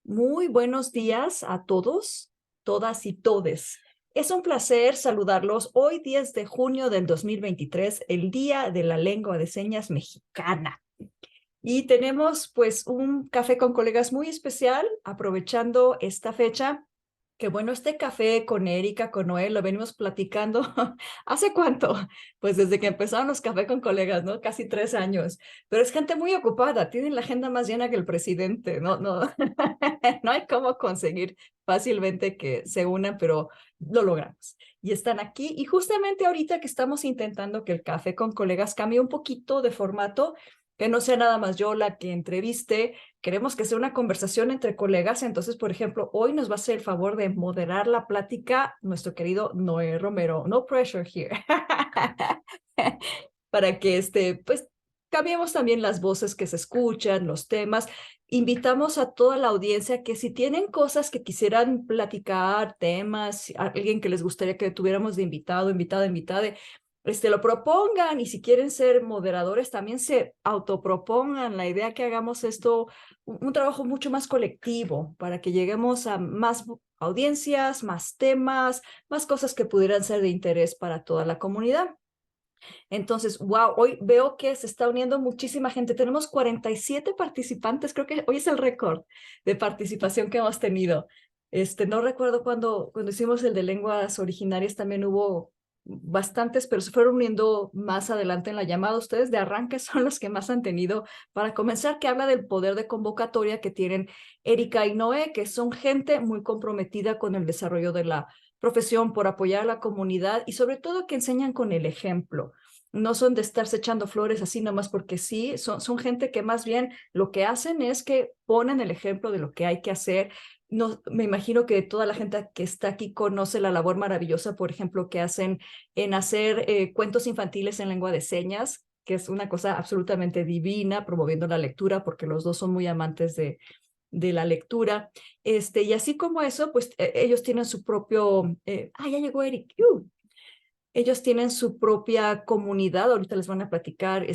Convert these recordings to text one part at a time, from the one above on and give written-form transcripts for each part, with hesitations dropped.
Muy buenos días a todos, todas y todes. Es un placer saludarlos hoy 10 de junio del 2023, el Día de la Lengua de Señas Mexicana. Y tenemos pues un café con colegas muy especial, aprovechando esta fecha. Que bueno, este café con Erika, con Noel, lo venimos platicando. ¿Hace cuánto? Pues desde que empezaron los café con colegas, ¿no? Casi 3 años. Pero es gente muy ocupada, tienen la agenda más llena que el presidente. No, no, no hay cómo conseguir fácilmente que se unan, pero lo logramos. Y están aquí. Y justamente ahorita que estamos intentando que el café con colegas cambie un poquito de formato, que no sea nada más yo la que entreviste. Queremos que sea una conversación entre colegas. Entonces, por ejemplo, hoy nos va a hacer el favor de moderar la plática nuestro querido Noé Romero. No pressure here. Para que pues cambiemos también las voces que se escuchan, los temas. Invitamos a toda la audiencia que si tienen cosas que quisieran platicar, temas, alguien que les gustaría que tuviéramos de invitado, invitada, lo propongan, y si quieren ser moderadores, también se autopropongan la idea que hagamos esto un trabajo mucho más colectivo para que lleguemos a más audiencias, más temas, más cosas que pudieran ser de interés para toda la comunidad. Entonces, wow, hoy veo que se está uniendo muchísima gente. Tenemos 47 participantes, creo que hoy es el récord de participación que hemos tenido. No recuerdo cuando hicimos el de lenguas originarias, también hubo bastantes, pero se fueron uniendo más adelante en la llamada. Ustedes de arranque son los que más han tenido. Para comenzar, que habla del poder de convocatoria que tienen Erika y Noé, que son gente muy comprometida con el desarrollo de la profesión, por apoyar a la comunidad y sobre todo que enseñan con el ejemplo. No son de estarse echando flores así nomás porque sí, son gente que más bien lo que hacen es que ponen el ejemplo de lo que hay que hacer. No, me imagino que toda la gente que está aquí conoce la labor maravillosa, por ejemplo, que hacen en hacer cuentos infantiles en lengua de señas, que es una cosa absolutamente divina, promoviendo la lectura, porque los dos son muy amantes de la lectura. Y así como eso, pues ellos tienen su propio... ya llegó Eric. Ellos tienen su propia comunidad. Ahorita les van a platicar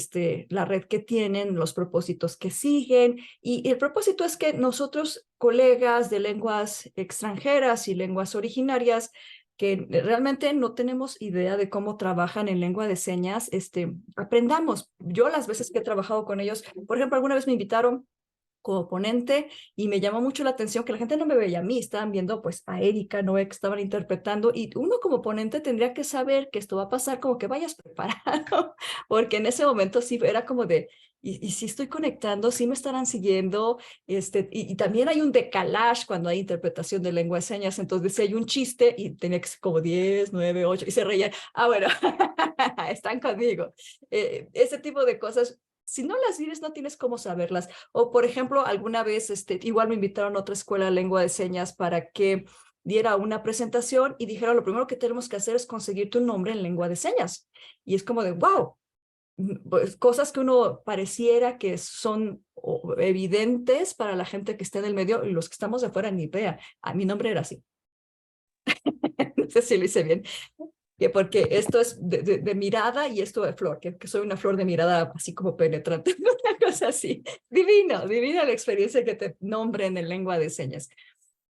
la red que tienen, los propósitos que siguen. Y el propósito es que nosotros, colegas de lenguas extranjeras y lenguas originarias, que realmente no tenemos idea de cómo trabajan en lengua de señas, aprendamos. Yo las veces que he trabajado con ellos, por ejemplo, alguna vez me invitaron como ponente y me llamó mucho la atención que la gente no me veía a mí, estaban viendo pues a Erika, Noé, que estaban interpretando, y uno como ponente tendría que saber que esto va a pasar, como que vayas preparado, porque en ese momento sí era como de, y si estoy conectando, sí me estarán siguiendo, y también hay un decalage cuando hay interpretación de lengua de señas. Entonces si hay un chiste y tenía que ser como 10, 9, 8 y se reía, bueno, están conmigo. Ese tipo de cosas, si no las vives, no tienes cómo saberlas. O, por ejemplo, alguna vez igual me invitaron a otra escuela de lengua de señas para que diera una presentación y dijeron, lo primero que tenemos que hacer es conseguir tu nombre en lengua de señas. Y es como de, wow, pues, cosas que uno pareciera que son evidentes para la gente que está en el medio, y los que estamos de afuera ni idea. Mi nombre era así. No sé si lo hice bien. Que porque esto es de mirada y esto de flor, que soy una flor de mirada así como penetrante, una cosa así. Divino, divina la experiencia que te nombren en lengua de señas.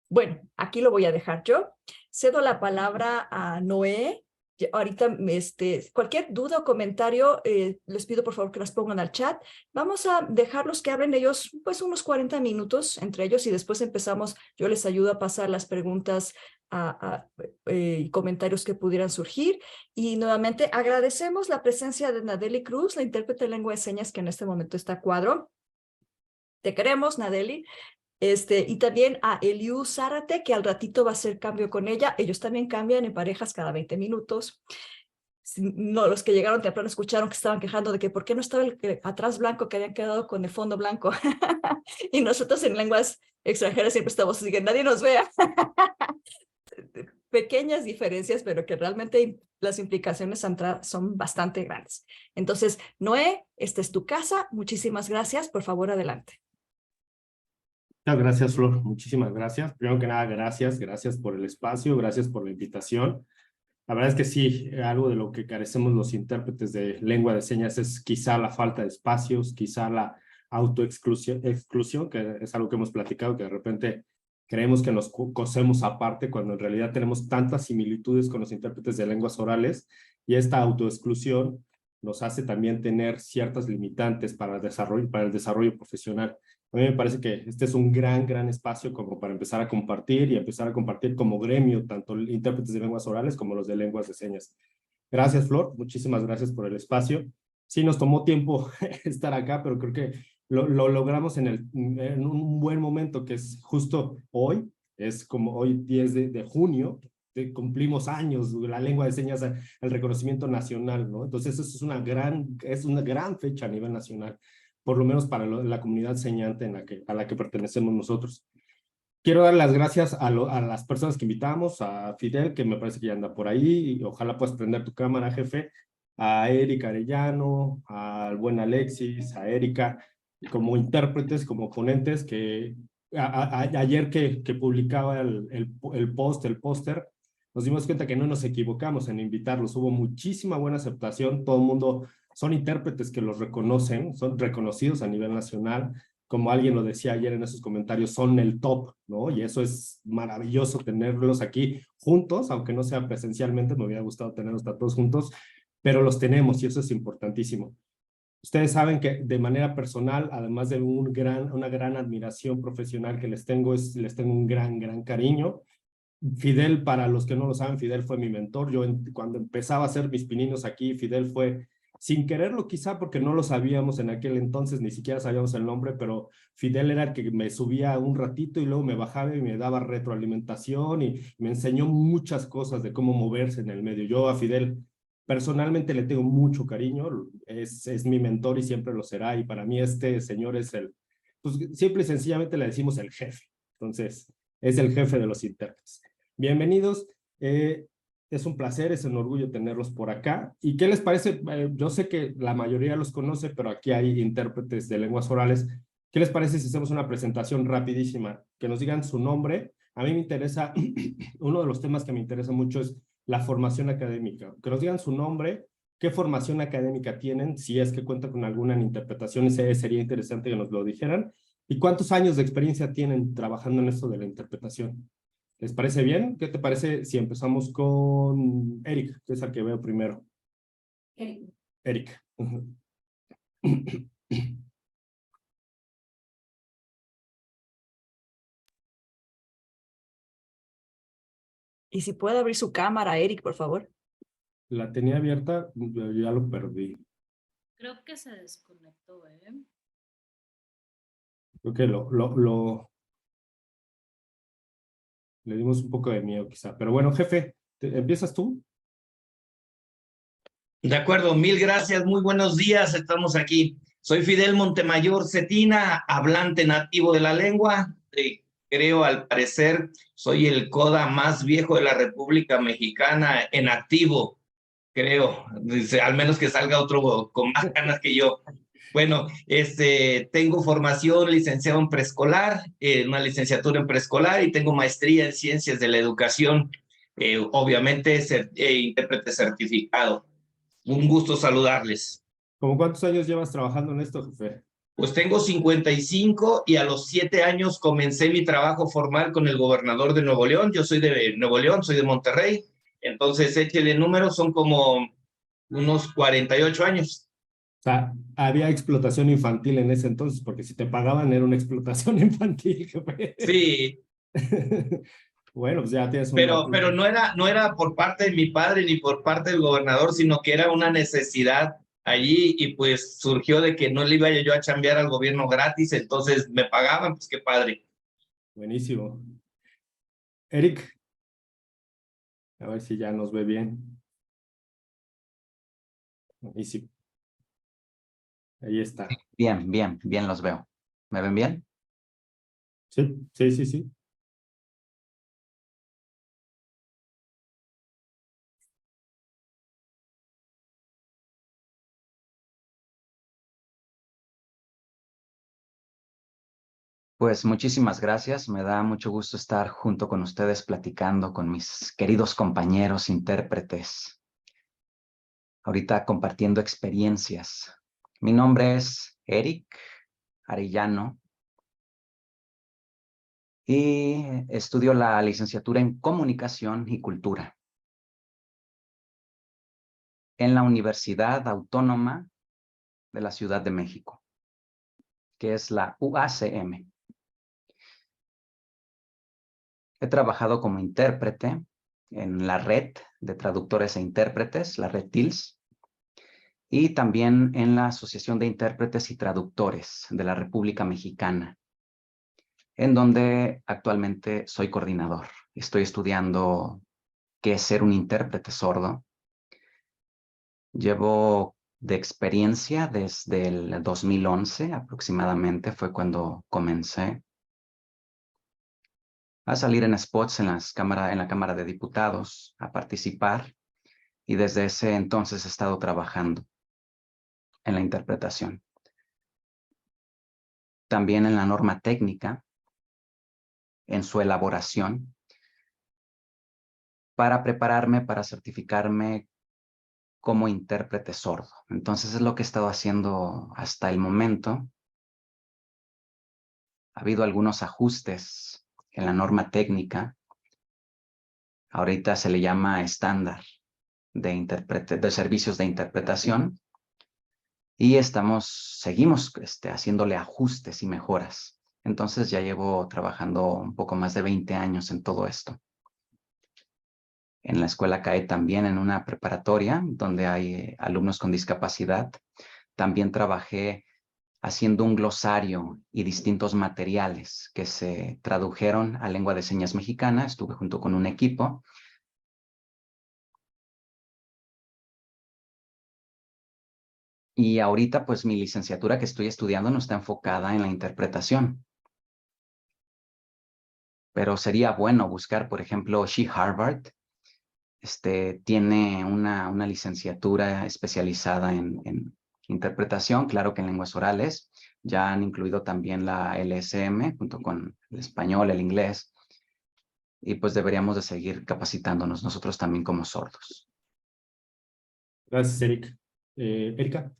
Bueno, aquí lo voy a dejar yo. Cedo la palabra a Noé. Ahorita, cualquier duda o comentario, les pido por favor que las pongan al chat. Vamos a dejarlos que hablen ellos, pues unos 40 minutos entre ellos, y después empezamos. Yo les ayudo a pasar las preguntas y comentarios que pudieran surgir. Y nuevamente agradecemos la presencia de Nadeli Cruz, la intérprete de lengua de señas que en este momento está a cuadro. Te queremos, Nadeli. Y también a Eliu Zárate, que al ratito va a hacer cambio con ella. Ellos también cambian en parejas cada 20 minutos. No, los que llegaron temprano escucharon que estaban quejando de que por qué no estaba el atrás blanco, que habían quedado con el fondo blanco. Y nosotros en lenguas extranjeras siempre estamos así que nadie nos vea. Pequeñas diferencias, pero que realmente las implicaciones son bastante grandes. Entonces, Noé, esta es tu casa. Muchísimas gracias. Por favor, adelante. Muchas gracias, Flor. Muchísimas gracias. Primero que nada, gracias por el espacio, gracias por la invitación. La verdad es que sí, algo de lo que carecemos los intérpretes de lengua de señas es quizá la falta de espacios, quizá la autoexclusión, que es algo que hemos platicado, que de repente creemos que nos cosemos aparte cuando en realidad tenemos tantas similitudes con los intérpretes de lenguas orales, y esta autoexclusión nos hace también tener ciertas limitantes para el desarrollo profesional. A mí me parece que este es un gran espacio como para empezar a compartir y empezar a compartir como gremio, tanto intérpretes de lenguas orales como los de lenguas de señas. Gracias, Flor. Muchísimas gracias por el espacio. Sí, nos tomó tiempo estar acá, pero creo que lo logramos en un buen momento, que es justo hoy. Es como hoy 10 de junio, cumplimos años, la lengua de señas, el reconocimiento nacional, ¿no? Entonces, eso es una gran fecha a nivel nacional, por lo menos para la comunidad señante a la que pertenecemos nosotros. Quiero dar las gracias a las personas que invitamos, a Fidel, que me parece que ya anda por ahí, y ojalá puedas prender tu cámara, jefe, a Erika Arellano, al buen Alexis, a Erika, como intérpretes, como ponentes, que ayer que publicaba el póster, nos dimos cuenta que no nos equivocamos en invitarlos. Hubo muchísima buena aceptación, todo el mundo son intérpretes que los reconocen, son reconocidos a nivel nacional, como alguien lo decía ayer en esos comentarios, son el top, ¿no? Y eso es maravilloso tenerlos aquí juntos, aunque no sea presencialmente, me hubiera gustado tenerlos a todos juntos, pero los tenemos y eso es importantísimo. Ustedes saben que de manera personal, además de una gran admiración profesional que les tengo, les tengo un gran cariño. Fidel, para los que no lo saben, Fidel fue mi mentor. Cuando empezaba a hacer mis pininos aquí, Fidel fue, sin quererlo quizá porque no lo sabíamos en aquel entonces, ni siquiera sabíamos el nombre, pero Fidel era el que me subía un ratito y luego me bajaba y me daba retroalimentación y me enseñó muchas cosas de cómo moverse en el medio. Yo a Fidel personalmente le tengo mucho cariño, es mi mentor y siempre lo será, y para mí este señor es pues simple y sencillamente le decimos el jefe. Entonces, es el jefe de los intérpretes. Bienvenidos, es un placer, es un orgullo tenerlos por acá. ¿Y qué les parece? Yo sé que la mayoría los conoce, pero aquí hay intérpretes de lenguas orales. ¿Qué les parece si hacemos una presentación rapidísima? Que nos digan su nombre. A mí me interesa, uno de los temas que me interesa mucho es la formación académica. Que nos digan su nombre, qué formación académica tienen, si es que cuentan con alguna en interpretación, sería interesante que nos lo dijeran. ¿Y cuántos años de experiencia tienen trabajando en esto de la interpretación? ¿Les parece bien? ¿Qué te parece si empezamos con Eric, que es el que veo primero? Eric. Eric. Y si puede abrir su cámara, Eric, por favor. La tenía abierta, ya lo perdí. Creo que se desconectó, ¿eh? Creo que le dimos un poco de miedo quizá. Pero bueno, jefe, ¿empiezas tú? De acuerdo, mil gracias, muy buenos días, estamos aquí. Soy Fidel Montemayor Cetina, hablante nativo de la lengua. Creo, al parecer, soy el CODA más viejo de la República Mexicana en activo, creo. Al menos que salga otro con más ganas que yo. Bueno, tengo formación licenciado en preescolar, una licenciatura en preescolar, y tengo maestría en ciencias de la educación, obviamente intérprete certificado. Un gusto saludarles. ¿Cómo cuántos años llevas trabajando en esto, jefe? Pues tengo 55 y a los 7 años comencé mi trabajo formal con el gobernador de Nuevo León. Yo soy de Nuevo León, soy de Monterrey. Entonces, échele números, son como unos 48 años. O sea, había explotación infantil en ese entonces, porque si te pagaban era una explotación infantil, jefe. Sí. Bueno, pues ya tienes un pero no era por parte de mi padre ni por parte del gobernador, sino que era una necesidad allí, y pues surgió de que no le iba yo a chambear al gobierno gratis, entonces me pagaban, pues qué padre. Buenísimo. Eric, a ver si ya nos ve bien. Buenísimo. Ahí está. Bien los veo. ¿Me ven bien? Sí. Pues muchísimas gracias. Me da mucho gusto estar junto con ustedes platicando con mis queridos compañeros intérpretes. Ahorita compartiendo experiencias. Mi nombre es Eric Arellano. y estudio la licenciatura en Comunicación y Cultura en la Universidad Autónoma de la Ciudad de México, que es la UACM. He trabajado como intérprete en la red de traductores e intérpretes, la red TILS, y también en la Asociación de Intérpretes y Traductores de la República Mexicana, en donde actualmente soy coordinador. Estoy estudiando qué es ser un intérprete sordo. Llevo de experiencia desde el 2011 aproximadamente, fue cuando comencé a salir en spots en la Cámara de Diputados, a participar, y desde ese entonces he estado trabajando en la interpretación. También en la norma técnica, en su elaboración, para prepararme, para certificarme como intérprete sordo. Entonces es lo que he estado haciendo hasta el momento. Ha habido algunos ajustes en la norma técnica. Ahorita se le llama estándar de servicios de interpretación. Y seguimos haciéndole ajustes y mejoras. Entonces ya llevo trabajando un poco más de 20 años en todo esto. En la escuela CAE también, en una preparatoria donde hay alumnos con discapacidad. También trabajé haciendo un glosario y distintos materiales que se tradujeron a lengua de señas mexicana. Estuve junto con un equipo. Y ahorita, pues, mi licenciatura que estoy estudiando no está enfocada en la interpretación. Pero sería bueno buscar, por ejemplo, Harvard. Tiene una licenciatura especializada en interpretación, claro que en lenguas orales. Ya han incluido también la LSM, junto con el español, el inglés. Y pues deberíamos de seguir capacitándonos nosotros también como sordos. Gracias, Eric. Erika.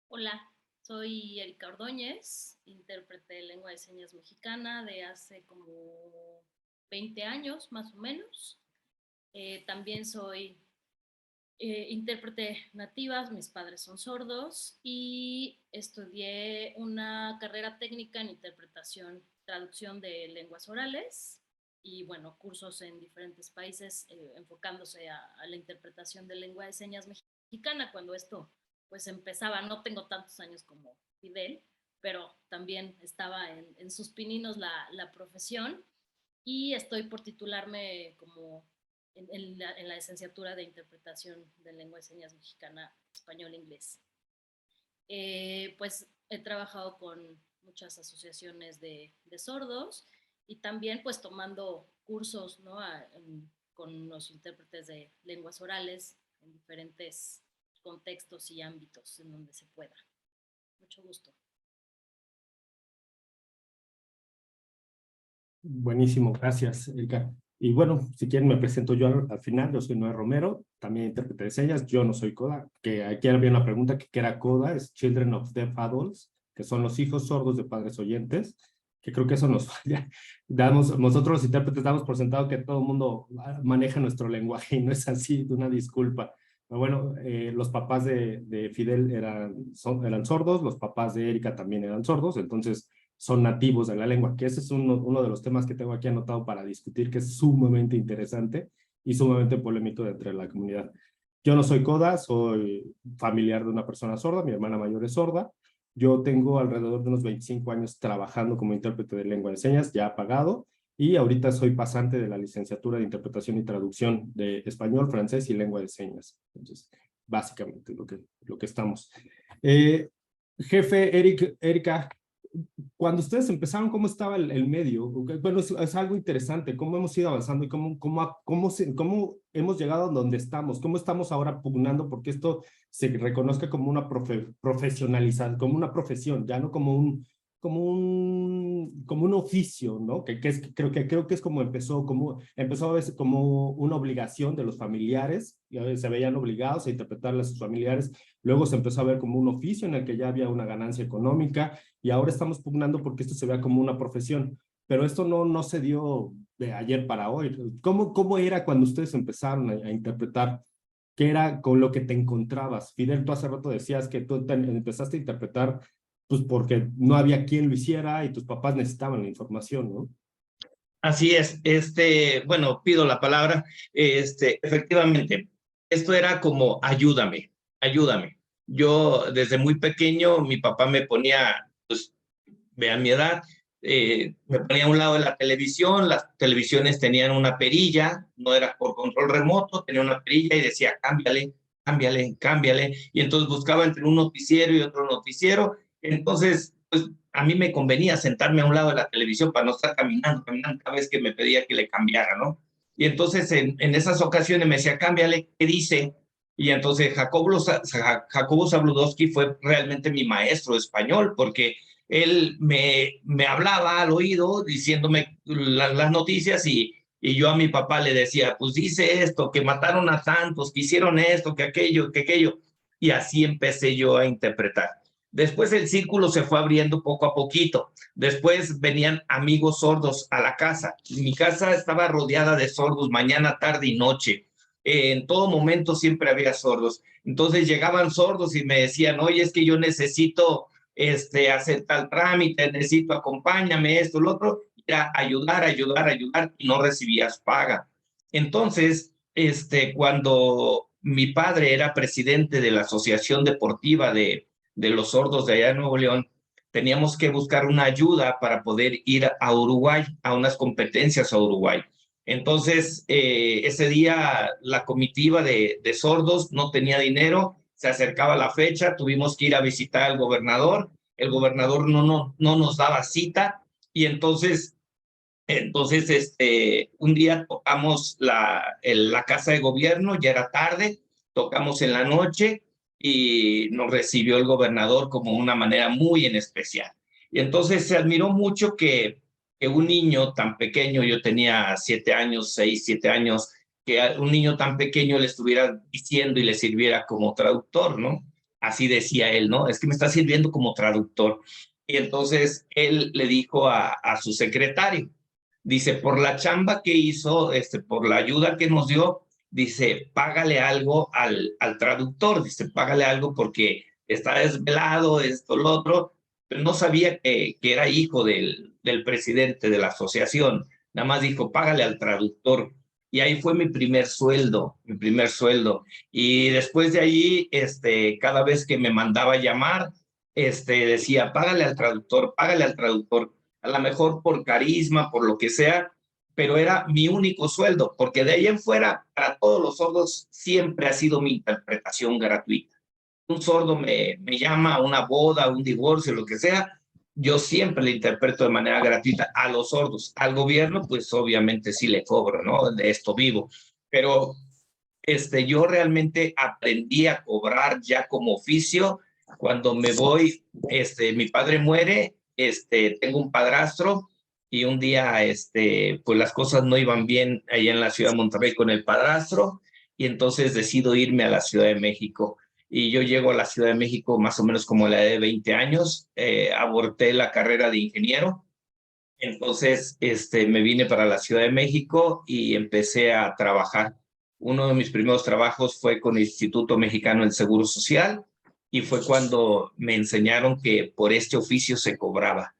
Hola, soy Erika Ordóñez, intérprete de lengua de señas mexicana de hace como 20 años más o menos. También soy intérprete nativa, mis padres son sordos y estudié una carrera técnica en interpretación, traducción de lenguas orales y bueno, cursos en diferentes países enfocándose a la interpretación de lengua de señas mexicana cuando esto pues empezaba. No tengo tantos años como Fidel, pero también estaba en sus pininos la profesión y estoy por titularme como en la licenciatura de interpretación de lengua de señas mexicana, español, inglés. Pues he trabajado con muchas asociaciones de sordos y también pues tomando cursos, ¿no? Con los intérpretes de lenguas orales en diferentes contextos y ámbitos en donde se pueda. Mucho gusto. Buenísimo, gracias, Erika. Y bueno, si quieren me presento yo al final. Yo soy Noé Romero, también intérprete de señas. Yo no soy CODA, que aquí había una pregunta que era CODA, es Children of Deaf Adults, que son los hijos sordos de padres oyentes, que creo que eso nos falla. Nosotros los intérpretes damos por sentado que todo el mundo maneja nuestro lenguaje y no es así, una disculpa. Pero bueno, los papás de Fidel eran sordos, los papás de Erika también eran sordos, entonces son nativos de la lengua, que ese es uno de los temas que tengo aquí anotado para discutir, que es sumamente interesante y sumamente polémico dentro de la comunidad. Yo no soy CODA, soy familiar de una persona sorda, mi hermana mayor es sorda. Yo tengo alrededor de unos 25 años trabajando como intérprete de lengua de señas, ya pagado, y ahorita soy pasante de la licenciatura de interpretación y traducción de español, francés y lengua de señas. Entonces, básicamente lo que estamos. Jefe, Erika, cuando ustedes empezaron, ¿cómo estaba el medio? Bueno, es algo interesante, cómo hemos ido avanzando y cómo hemos llegado a donde estamos, cómo estamos ahora pugnando porque esto se reconozca como una profesionalización, como una profesión, ya no como como un oficio, ¿no? Creo que es como empezó a verse como una obligación de los familiares, y a veces se veían obligados a interpretarle a sus familiares, luego se empezó a ver como un oficio en el que ya había una ganancia económica, y ahora estamos pugnando porque esto se vea como una profesión, pero esto no se dio de ayer para hoy. ¿Cómo era cuando ustedes empezaron a interpretar? ¿Qué era con lo que te encontrabas? Fidel, tú hace rato decías que tú empezaste a interpretar pues porque no había quien lo hiciera y tus papás necesitaban la información, ¿no? Así es, bueno, pido la palabra, efectivamente, esto era como ayúdame, ayúdame. Yo desde muy pequeño, mi papá me ponía, pues, vean mi edad, me ponía a un lado de la televisión, las televisiones tenían una perilla, no era por control remoto, tenía una perilla y decía, cámbiale, cámbiale, cámbiale, y entonces buscaba entre un noticiero y otro noticiero, entonces, pues, a mí me convenía sentarme a un lado de la televisión para no estar caminando cada vez que me pedía que le cambiara, ¿no? Y entonces en esas ocasiones me decía, cámbiale, ¿qué dice? Y entonces Jacobo Zabludowski fue realmente mi maestro de español, porque él me hablaba al oído diciéndome las noticias y yo a mi papá le decía, pues dice esto, que mataron a tantos, que hicieron esto, que aquello, y así empecé yo a interpretar. Después el círculo se fue abriendo poco a poquito. Después venían amigos sordos a la casa. Mi casa estaba rodeada de sordos mañana, tarde y noche. En todo momento siempre había sordos. Entonces llegaban sordos y me decían, oye, es que yo necesito hacer tal trámite, necesito acompáñame, esto, lo otro. Era ayudar, ayudar, ayudar y no recibías paga. Entonces, cuando mi padre era presidente de la Asociación Deportiva de los sordos de allá de Nuevo León, teníamos que buscar una ayuda para poder ir a Uruguay, a unas competencias a Uruguay. Entonces, ese día la comitiva de sordos no tenía dinero, se acercaba la fecha, tuvimos que ir a visitar al gobernador, el gobernador no nos daba cita, y entonces un día tocamos la casa de gobierno, ya era tarde, tocamos en la noche, y nos recibió el gobernador como una manera muy en especial. Y entonces se admiró mucho que un niño tan pequeño, yo tenía 7 años, 6, 7 años, que un niño tan pequeño le estuviera diciendo y le sirviera como traductor, ¿no? Así decía él, ¿no? Es que me está sirviendo como traductor. Y entonces él le dijo a su secretario, dice, por la chamba que hizo, por la ayuda que nos dio, dice, págale algo al traductor, dice, págale algo porque está desvelado, esto, lo otro, pero no sabía que era hijo del presidente de la asociación, nada más dijo, págale al traductor. Y ahí fue mi primer sueldo. Y después de ahí, cada vez que me mandaba llamar, decía, págale al traductor, págale al traductor, a lo mejor por carisma, por lo que sea, pero era mi único sueldo, porque de ahí en fuera, para todos los sordos, siempre ha sido mi interpretación gratuita. Un sordo me llama a una boda, a un divorcio, lo que sea, yo siempre le interpreto de manera gratuita a los sordos. Al gobierno, pues obviamente sí le cobro, ¿no? De esto vivo. Pero yo realmente aprendí a cobrar ya como oficio cuando me voy, mi padre muere, tengo un padrastro, y un día, pues las cosas no iban bien allá en la ciudad de Monterrey con el padrastro, y entonces decido irme a la Ciudad de México. Y yo llego a la Ciudad de México más o menos como a la edad de 20 años, aborté la carrera de ingeniero, entonces me vine para la Ciudad de México y empecé a trabajar. Uno de mis primeros trabajos fue con el Instituto Mexicano del Seguro Social, y fue cuando me enseñaron que por este oficio se cobraba.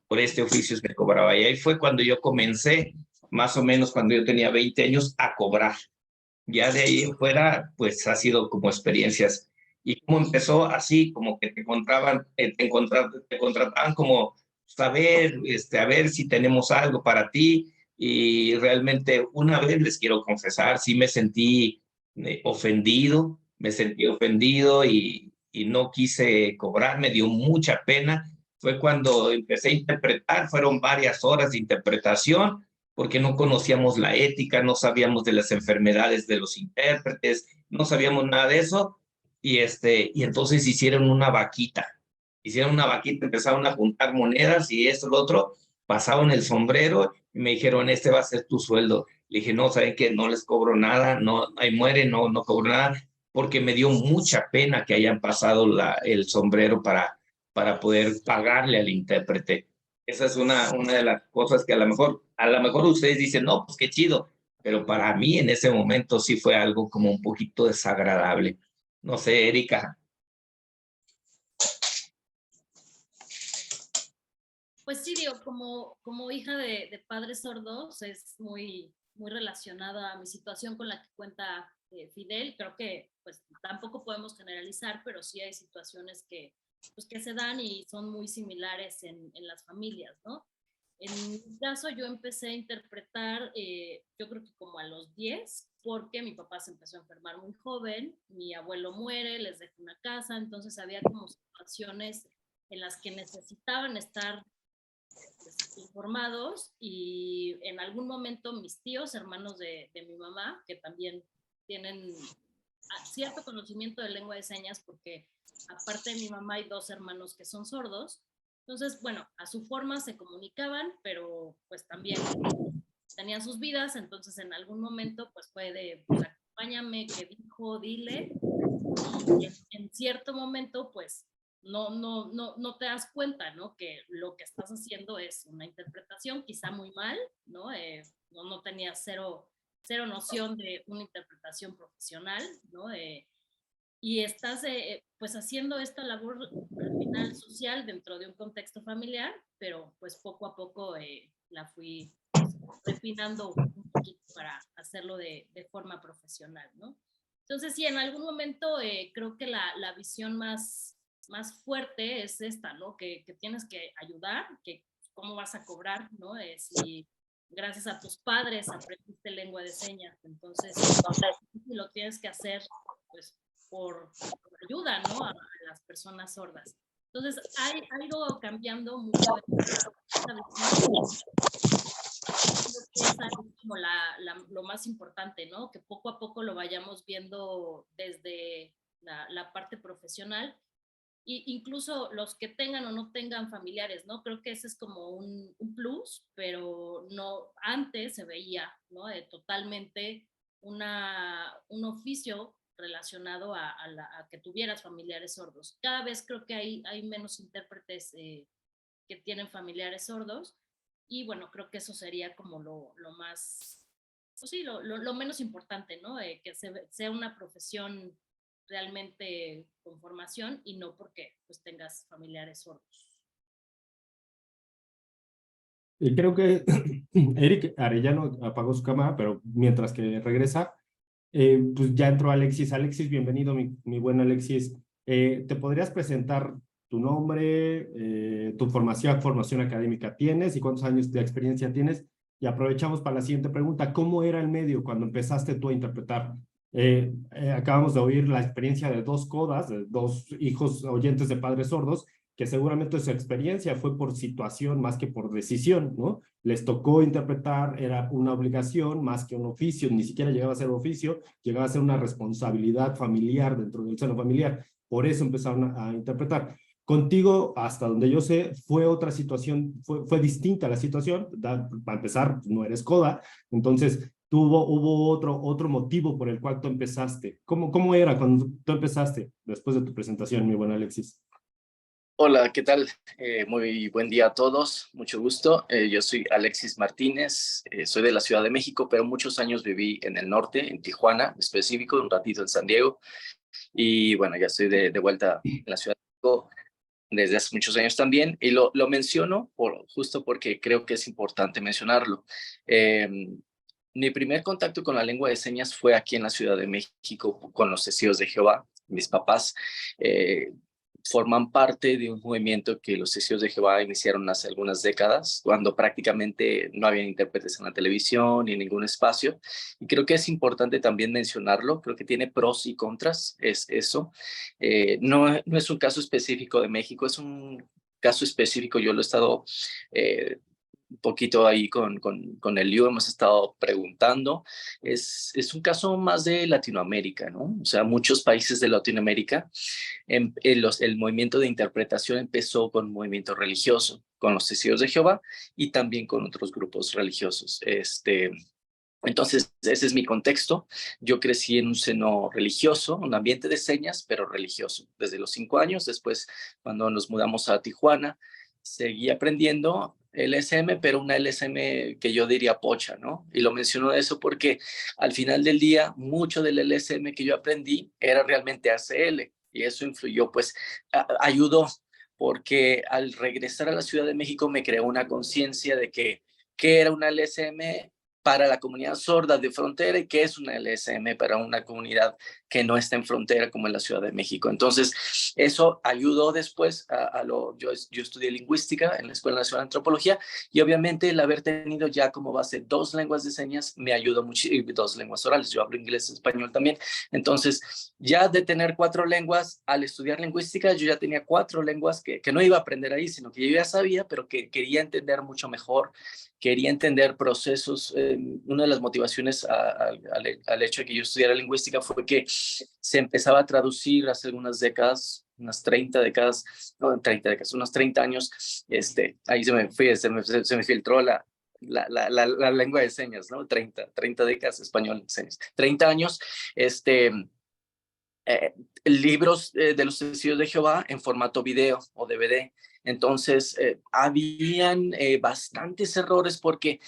Por este oficio se cobraba. Y ahí fue cuando yo comencé, más o menos cuando yo tenía 20 años, a cobrar. Ya de ahí en fuera, pues ha sido como experiencias. ¿Y cómo empezó? Así, como que te contrataban como, a ver si tenemos algo para ti. Y realmente una vez les quiero confesar, sí me sentí ofendido, y no quise cobrar, me dio mucha pena. Fue cuando empecé a interpretar, fueron varias horas de interpretación, porque no conocíamos la ética, no sabíamos de las enfermedades de los intérpretes, no sabíamos nada de eso, y entonces hicieron una vaquita, hicieron una vaquita, empezaron a juntar monedas y esto, lo otro, pasaron el sombrero y me dijeron, este va a ser tu sueldo. Le dije, no, ¿saben qué? No les cobro nada, no, ahí muere, no, no cobro nada, porque me dio mucha pena que hayan pasado el sombrero para poder pagarle al intérprete. Esa es una de las cosas que a lo mejor ustedes dicen, no, pues qué chido, pero para mí en ese momento sí fue algo como un poquito desagradable. No sé, Erika. Pues sí, digo, como hija de padres sordos, es muy relacionada a mi situación con la que cuenta Fidel. Creo que pues tampoco podemos generalizar, pero sí hay situaciones pues, que se dan y son muy similares en las familias, ¿no? En mi caso, yo empecé a interpretar, yo creo que como a los 10, porque mi papá se empezó a enfermar muy joven, mi abuelo muere, les dejó una casa, entonces había como situaciones en las que necesitaban estar pues, informados, y en algún momento mis tíos, hermanos de mi mamá, que también tienen cierto conocimiento de lengua de señas, porque aparte de mi mamá hay 2 hermanos que son sordos, entonces, bueno, a su forma se comunicaban, pero pues también tenían sus vidas, entonces en algún momento pues fue de, pues acompáñame, que dijo, dile, y en cierto momento pues no te das cuenta, ¿no? Que lo que estás haciendo es una interpretación, quizá muy mal, ¿no? No tenías cero noción de una interpretación profesional, ¿no? Y estás pues haciendo esta labor al final social dentro de un contexto familiar, pero pues poco a poco la fui pues, refinando un poquito para hacerlo de forma profesional, ¿no? Entonces sí, en algún momento creo que la visión más fuerte es esta, ¿no? Que tienes que ayudar, que cómo vas a cobrar, ¿no? Si gracias a tus padres aprendiste lengua de señas, entonces si lo tienes que hacer, pues por ayuda, ¿no? A las personas sordas. Entonces, hay algo cambiando mucho esta visión. Creo que esa es como lo más importante, ¿no? Que poco a poco lo vayamos viendo desde la parte profesional, y incluso los que tengan o no tengan familiares, ¿no? Creo que ese es como un plus, pero no, antes se veía, ¿no? Totalmente un oficio relacionado a que tuvieras familiares sordos. Cada vez creo que hay menos intérpretes que tienen familiares sordos, y bueno, creo que eso sería como lo más, pues sí, lo menos importante, ¿no? Que sea una profesión realmente con formación y no porque pues tengas familiares sordos. Y creo que Eric Arellano apagó su cámara, pero mientras que regresa, pues ya entró Alexis. Alexis, bienvenido, mi buen Alexis. ¿Te podrías presentar tu nombre, tu formación académica tienes y cuántos años de experiencia tienes? Y aprovechamos para la siguiente pregunta. ¿Cómo era el medio cuando empezaste tú a interpretar? Acabamos de oír la experiencia de 2 codas, de 2 hijos oyentes de padres sordos, que seguramente su experiencia fue por situación más que por decisión, ¿no? Les tocó interpretar, era una obligación más que un oficio, ni siquiera llegaba a ser un oficio, llegaba a ser una responsabilidad familiar dentro del seno familiar. Por eso empezaron a interpretar. Contigo, hasta donde yo sé, fue otra situación, fue distinta la situación. Para empezar, no eres coda, entonces hubo otro motivo por el cual tú empezaste. ¿Cómo era cuando tú empezaste, después de tu presentación, mi buen Alexis? Hola, ¿qué tal? Muy buen día a todos, mucho gusto. Yo soy Alexis Martínez, soy de la Ciudad de México, pero muchos años viví en el norte, en Tijuana, en específico, un ratito en San Diego. Y bueno, ya estoy de vuelta en la Ciudad de México desde hace muchos años también. Y lo menciono justo porque creo que es importante mencionarlo. Mi primer contacto con la lengua de señas fue aquí en la Ciudad de México con los Testigos de Jehová. Mis papás forman parte de un movimiento que los Testigos de Jehová iniciaron hace algunas décadas, cuando prácticamente no había intérpretes en la televisión ni en ningún espacio. Y creo que es importante también mencionarlo, creo que tiene pros y contras, es eso. No es un caso específico de México, es un caso específico, yo lo he estado un poquito ahí con el lío hemos estado preguntando. Es un caso más de Latinoamérica, ¿no? O sea, muchos países de Latinoamérica, el movimiento de interpretación empezó con un movimiento religioso, con los Testigos de Jehová y también con otros grupos religiosos. Entonces, ese es mi contexto. Yo crecí en un seno religioso, un ambiente de señas, pero religioso. Desde los 5 años, después cuando nos mudamos a Tijuana, seguí aprendiendo LSM, pero una LSM que yo diría pocha, ¿no? Y lo menciono eso porque al final del día, mucho del LSM que yo aprendí era realmente ACL, y eso influyó, pues, ayudó, porque al regresar a la Ciudad de México me creó una conciencia de que qué era una LSM para la comunidad sorda de frontera y qué es una LSM para una comunidad que no está en frontera como en la Ciudad de México. Entonces, eso ayudó después yo estudié lingüística en la Escuela Nacional de Antropología y obviamente el haber tenido ya como base 2 lenguas de señas me ayudó mucho, y 2 lenguas orales. Yo hablo inglés y español también. Entonces, ya de tener 4 lenguas, al estudiar lingüística, yo ya tenía 4 lenguas que no iba a aprender ahí, sino que yo ya sabía, pero que quería entender mucho mejor, quería entender procesos. Una de las motivaciones al hecho de que yo estudiara lingüística fue que se empezaba a traducir hace algunas décadas, unas 30 décadas, no 30 décadas, unos 30 años, ahí se me filtró la lengua de señas, ¿no? 30 décadas, español, señas. 30 años, libros de los Testigos de Jehová en formato video o DVD. Entonces, habían bastantes errores porque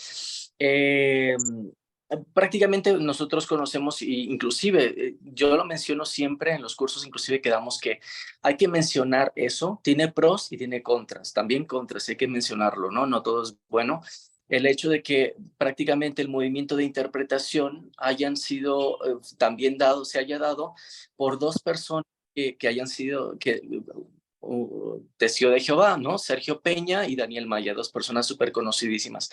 prácticamente nosotros conocemos, inclusive yo lo menciono siempre en los cursos, inclusive que damos, que hay que mencionar eso, tiene pros y tiene contras, también contras, hay que mencionarlo, ¿no? No todo es bueno. El hecho de que prácticamente el movimiento de interpretación hayan sido también se haya dado por 2 personas que hayan sido Testigo de Jehová, ¿no? Sergio Peña y Daniel Maya, 2 personas súper conocidísimas.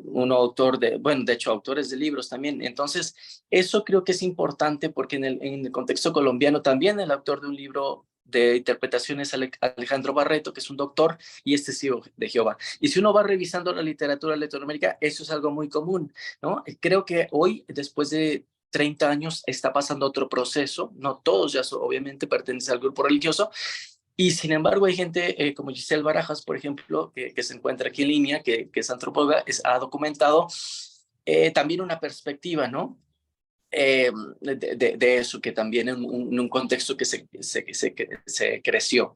Uno autor de hecho, autores de libros también. Entonces, eso creo que es importante porque en el contexto colombiano también el autor de un libro de interpretación es Alejandro Barreto, que es un doctor y es testigo de Jehová. Y si uno va revisando la literatura de Latinoamérica, eso es algo muy común, ¿no? Creo que hoy, después de 30 años, está pasando otro proceso. No todos ya obviamente pertenecen al grupo religioso, y sin embargo hay gente como Giselle Barajas, por ejemplo, que se encuentra aquí en línea, que es antropóloga, ha documentado también una perspectiva, ¿no? De eso, que también en un contexto que se creció.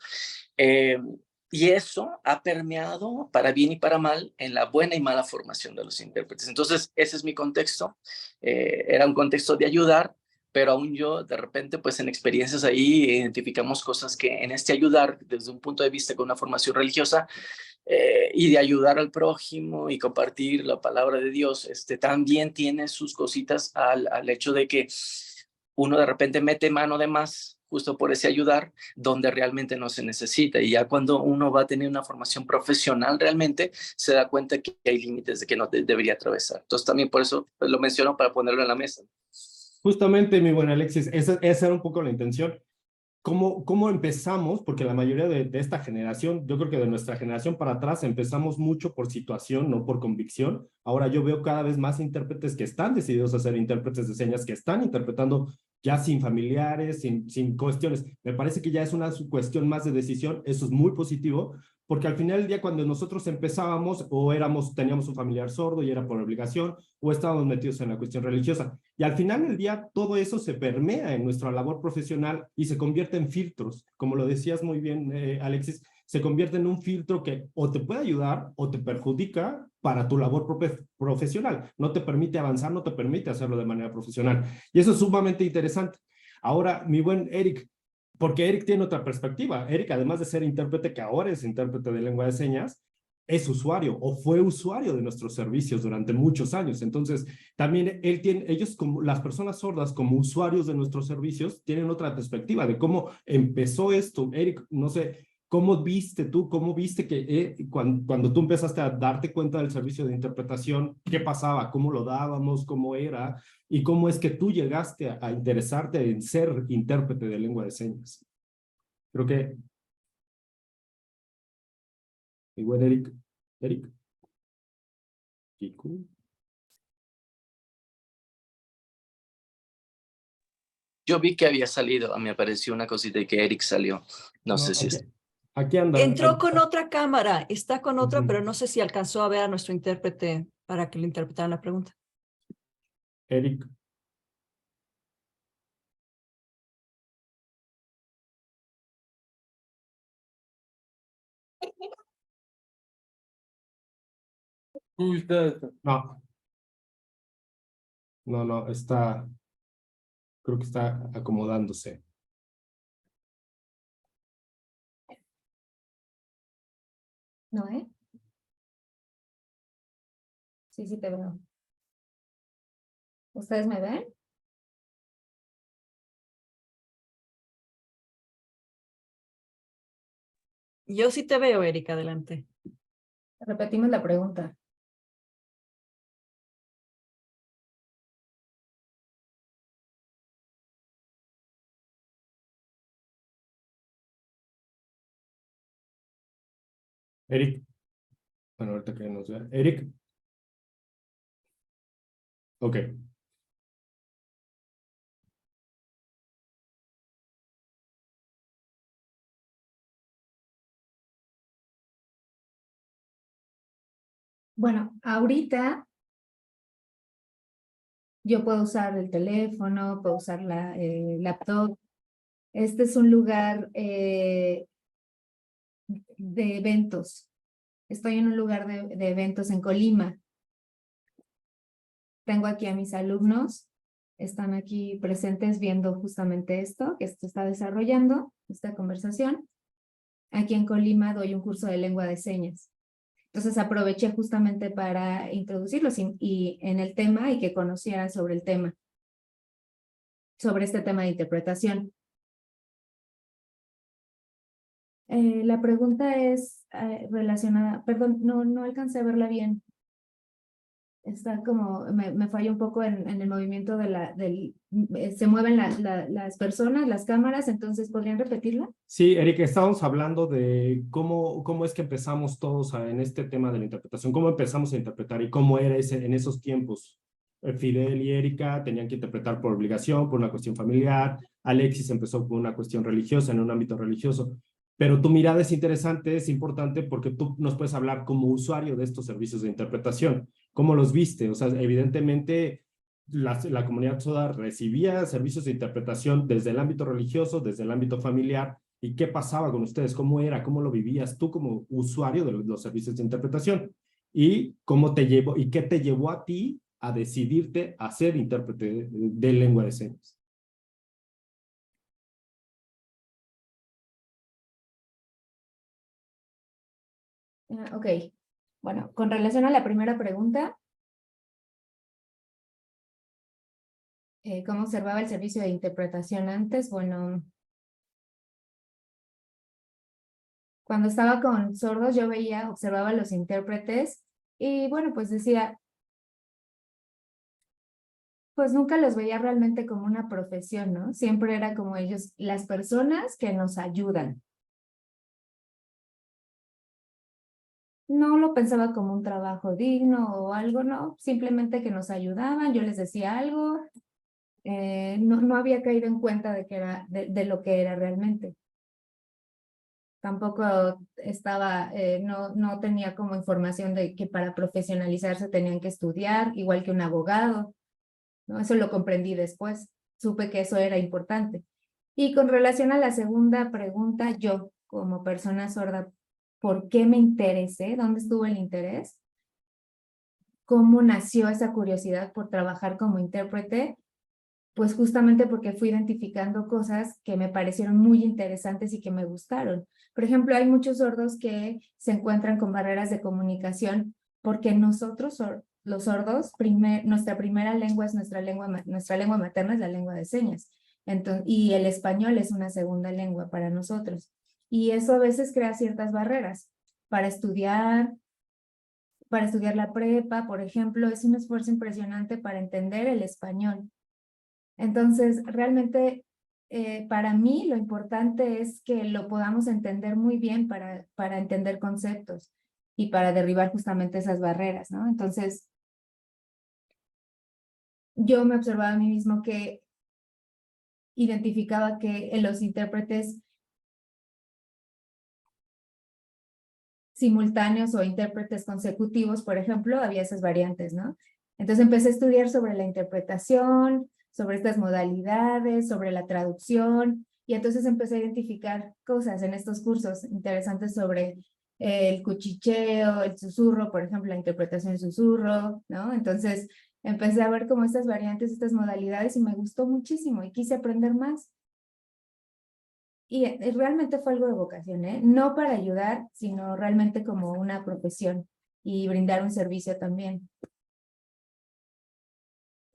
Y eso ha permeado para bien y para mal en la buena y mala formación de los intérpretes. Entonces, ese es mi contexto. Era un contexto de ayudar, pero aún yo, de repente, pues en experiencias ahí identificamos cosas que en este ayudar, desde un punto de vista con una formación religiosa, y de ayudar al prójimo y compartir la palabra de Dios, también tiene sus cositas al hecho de que uno de repente mete mano de más justo por ese ayudar donde realmente no se necesita, y ya cuando uno va a tener una formación profesional realmente se da cuenta que hay límites de que no debería atravesar. Entonces también por eso lo menciono, para ponerlo en la mesa. Justamente, mi buen Alexis, esa era un poco la intención. ¿Cómo empezamos? Porque la mayoría de esta generación, yo creo que de nuestra generación para atrás, empezamos mucho por situación, no por convicción. Ahora yo veo cada vez más intérpretes que están decididos a ser intérpretes de señas, que están interpretando ya sin familiares, sin cuestiones. Me parece que ya es una cuestión más de decisión. Eso es muy positivo, porque al final del día, cuando nosotros empezábamos, o teníamos un familiar sordo y era por obligación, o estábamos metidos en la cuestión religiosa. Y al final del día, todo eso se permea en nuestra labor profesional y se convierte en filtros. Como lo decías muy bien, Alexis, se convierte en un filtro que o te puede ayudar o te perjudica para tu labor profesional. No te permite avanzar, no te permite hacerlo de manera profesional. Y eso es sumamente interesante. Ahora, mi buen Eric, porque Eric tiene otra perspectiva. Eric, además de ser intérprete, que ahora es intérprete de lengua de señas, es usuario o fue usuario de nuestros servicios durante muchos años. Entonces, también ellos, como las personas sordas, como usuarios de nuestros servicios, tienen otra perspectiva de cómo empezó esto. Eric, no sé, ¿cómo viste que cuando tú empezaste a darte cuenta del servicio de interpretación, qué pasaba, cómo lo dábamos, cómo era, y cómo es que tú llegaste a interesarte en ser intérprete de lengua de señas? Creo que... Igual, Eric. Kiku. Yo vi que había salido, me apareció una cosita y que Eric salió. No sé si es. Aquí anda. Entró con otra cámara, está con otra, Ujú. pero no sé si alcanzó a ver a nuestro intérprete para que le interpretaran la pregunta. Eric. No. No, está, creo que está acomodándose. ¿No, Sí, te veo. ¿Ustedes me ven? Yo sí te veo, Erika, adelante. Repetimos la pregunta. Eric. Bueno, ahorita que nos vea. Eric. Ok. Bueno, ahorita yo puedo usar el teléfono, puedo usar la laptop. Este es un lugar de eventos. Estoy en un lugar de eventos en Colima. Tengo aquí a mis alumnos. Están aquí presentes viendo justamente esto que se está desarrollando, esta conversación. Aquí en Colima doy un curso de lengua de señas. Entonces aproveché justamente para introducirlos y en el tema y que conocieran sobre el tema, sobre este tema de interpretación. La pregunta es relacionada, perdón, no alcancé a verla bien. Está como, me falla un poco en el movimiento se mueven las personas, las cámaras, entonces ¿podrían repetirla? Sí, Eric, estábamos hablando de cómo es que empezamos todos en este tema de la interpretación, cómo empezamos a interpretar y cómo era en esos tiempos. Fidel y Erika tenían que interpretar por obligación, por una cuestión familiar. Alexis empezó por una cuestión religiosa, en un ámbito religioso. Pero tu mirada es interesante, es importante porque tú nos puedes hablar como usuario de estos servicios de interpretación. ¿Cómo los viste? O sea, evidentemente la comunidad sorda recibía servicios de interpretación desde el ámbito religioso, desde el ámbito familiar. ¿Y qué pasaba con ustedes? ¿Cómo era? ¿Cómo lo vivías tú como usuario de los servicios de interpretación? ¿Y cómo te llevó, y qué te llevó a ti a decidirte a ser intérprete de lengua de señas? Ok, bueno, con relación a la primera pregunta, ¿cómo observaba el servicio de interpretación antes? Bueno, cuando estaba con sordos yo observaba a los intérpretes y bueno, pues decía, pues nunca los veía realmente como una profesión, ¿no? Siempre era como ellos, las personas que nos ayudan. No lo pensaba como un trabajo digno o algo, no, simplemente que nos ayudaban, yo les decía algo, no había caído en cuenta de que era de lo que era realmente. Tampoco estaba, no tenía como información de que para profesionalizarse tenían que estudiar, igual que un abogado, ¿no? Eso lo comprendí después, supe que eso era importante. Y con relación a la segunda pregunta, yo como persona sorda, ¿por qué me interesé? ¿Dónde estuvo el interés? ¿Cómo nació esa curiosidad por trabajar como intérprete? Pues justamente porque fui identificando cosas que me parecieron muy interesantes y que me gustaron. Por ejemplo, hay muchos sordos que se encuentran con barreras de comunicación porque nosotros, los sordos, nuestra primera lengua es nuestra lengua materna es la lengua de señas. Entonces, y el español es una segunda lengua para nosotros. Y eso a veces crea ciertas barreras para estudiar la prepa, por ejemplo, es un esfuerzo impresionante para entender el español. Entonces, realmente, para mí lo importante es que lo podamos entender muy bien para entender conceptos. y para derribar justamente esas barreras, ¿no? Entonces, yo me observaba a mí mismo que identificaba que en los intérpretes simultáneos o intérpretes consecutivos, por ejemplo, había esas variantes, ¿no? Entonces empecé a estudiar sobre la interpretación, sobre estas modalidades, sobre la traducción, y entonces empecé a identificar cosas en estos cursos interesantes sobre el cuchicheo, el susurro, por ejemplo, la interpretación del susurro, ¿no? Entonces empecé a ver como estas variantes, estas modalidades, y me gustó muchísimo y quise aprender más. Y realmente fue algo de vocación, ¿eh? No para ayudar, sino realmente como una profesión y brindar un servicio también.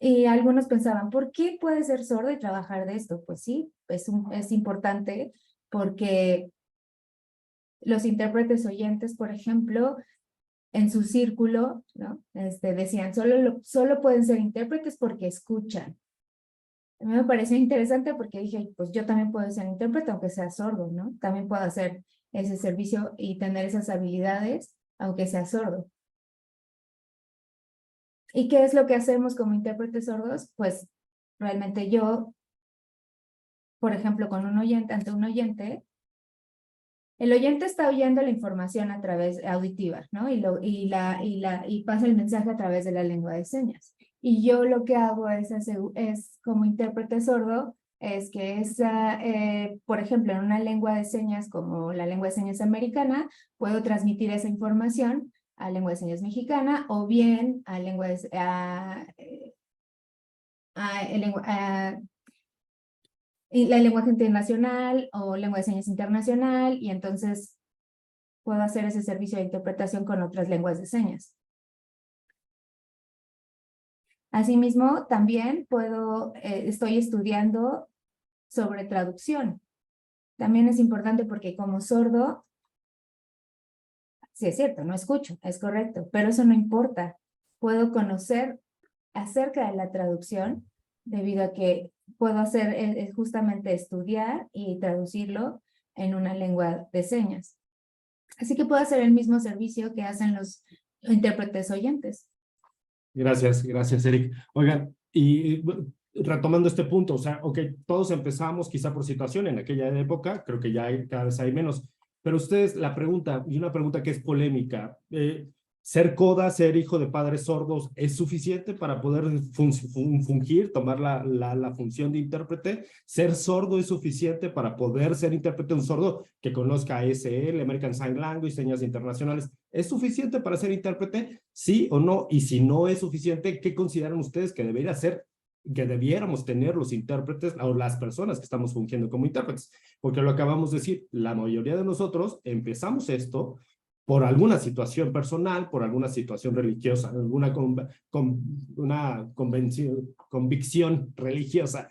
Y algunos pensaban, ¿por qué puedes ser sordo y trabajar de esto? Pues sí, es importante porque los intérpretes oyentes, por ejemplo, en su círculo, ¿no? Decían, solo pueden ser intérpretes porque escuchan. A mí me pareció interesante porque dije, pues yo también puedo ser intérprete aunque sea sordo, ¿no? También puedo hacer ese servicio y tener esas habilidades aunque sea sordo. ¿Y qué es lo que hacemos como intérpretes sordos? Pues realmente yo, por ejemplo, con un oyente, ante un oyente, el oyente está oyendo la información a través auditiva, ¿no? Y pasa el mensaje a través de la lengua de señas. Y yo lo que hago es como intérprete sordo, es que por ejemplo, en una lengua de señas como la lengua de señas americana, puedo transmitir esa información a lengua de señas mexicana o bien a lengua de, la lenguaje internacional o lengua de señas internacional, y entonces puedo hacer ese servicio de interpretación con otras lenguas de señas. Asimismo, también estoy estudiando sobre traducción. También es importante porque como sordo, sí es cierto, no escucho, es correcto, pero eso no importa. Puedo conocer acerca de la traducción debido a que puedo hacer justamente estudiar y traducirlo en una lengua de señas. Así que puedo hacer el mismo servicio que hacen los intérpretes oyentes. Gracias, Eric. Oigan, y retomando este punto, o sea, ok, todos empezamos quizá por situación en aquella época, creo que ya cada vez hay menos, pero ustedes, la pregunta, y una pregunta que es polémica, ¿ser coda, ser hijo de padres sordos, es suficiente para poder fungir, tomar la función de intérprete? ¿Ser sordo es suficiente para poder ser intérprete? Un sordo que conozca ASL, American Sign Language, señas internacionales, ¿es suficiente para ser intérprete? ¿Sí o no? Y si no es suficiente, ¿qué consideran ustedes que debería ser, que debiéramos tener los intérpretes o las personas que estamos fungiendo como intérpretes? Porque lo acabamos de decir, la mayoría de nosotros empezamos esto por alguna situación personal, por alguna situación religiosa, alguna convicción religiosa.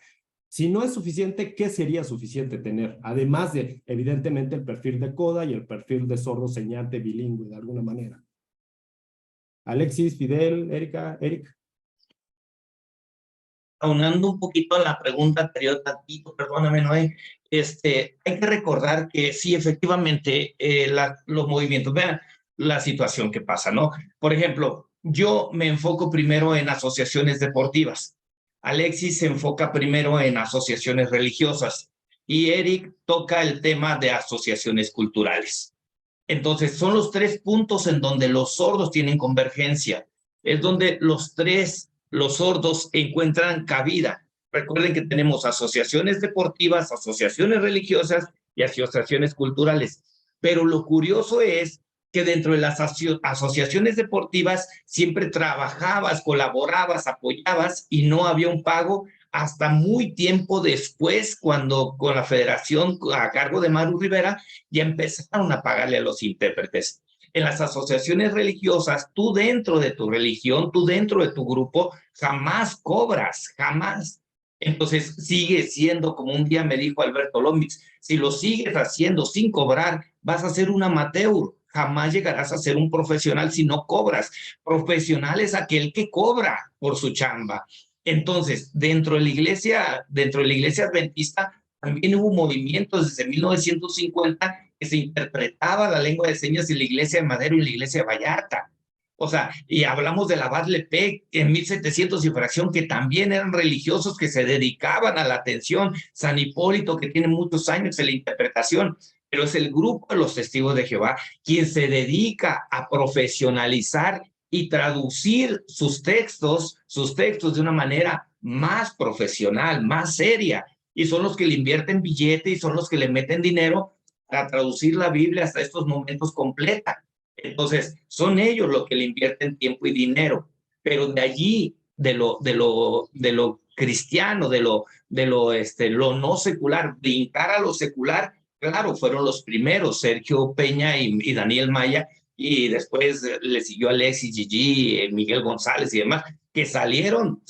Si no es suficiente, ¿qué sería suficiente tener? Además de, evidentemente, el perfil de coda y el perfil de sordo señante bilingüe, de alguna manera. Alexis, Fidel, Erika, Eric. Aunando un poquito a la pregunta anterior, tantito, perdóname, Noé, hay que recordar que sí, efectivamente, los movimientos, vean la situación que pasa, ¿no? Por ejemplo, yo me enfoco primero en asociaciones deportivas, Alexis se enfoca primero en asociaciones religiosas y Eric toca el tema de asociaciones culturales. Entonces, son los tres puntos en donde los sordos tienen convergencia, es donde los sordos encuentran cabida. Recuerden que tenemos asociaciones deportivas, asociaciones religiosas y asociaciones culturales. Pero lo curioso es que dentro de las asociaciones deportivas siempre trabajabas, colaborabas, apoyabas y no había un pago hasta muy tiempo después, cuando con la federación a cargo de Maru Rivera ya empezaron a pagarle a los intérpretes. En las asociaciones religiosas, tú dentro de tu religión, tú dentro de tu grupo, jamás cobras, jamás. Entonces sigue siendo, como un día me dijo Alberto Lombitz, si lo sigues haciendo sin cobrar, vas a ser un amateur, jamás llegarás a ser un profesional si no cobras. Profesional es aquel que cobra por su chamba. Entonces, dentro de la iglesia adventista, también hubo movimientos desde 1950 que se interpretaba la lengua de señas en la iglesia de Madero y en la iglesia de Vallarta. O sea, y hablamos del abad Lepec en 1700 y fracción, que también eran religiosos que se dedicaban a la atención, San Hipólito, que tiene muchos años en la interpretación, pero es el grupo de los testigos de Jehová quien se dedica a profesionalizar y traducir sus textos de una manera más profesional, más seria, y son los que le invierten billete y son los que le meten dinero para traducir la Biblia hasta estos momentos completa. Entonces, son ellos los que le invierten tiempo y dinero, pero de allí, de lo cristiano, de lo no secular, brincar a lo secular, claro, fueron los primeros, Sergio Peña y Daniel Maya, y después le siguió Alexis Gigi, Miguel González y demás, que salieron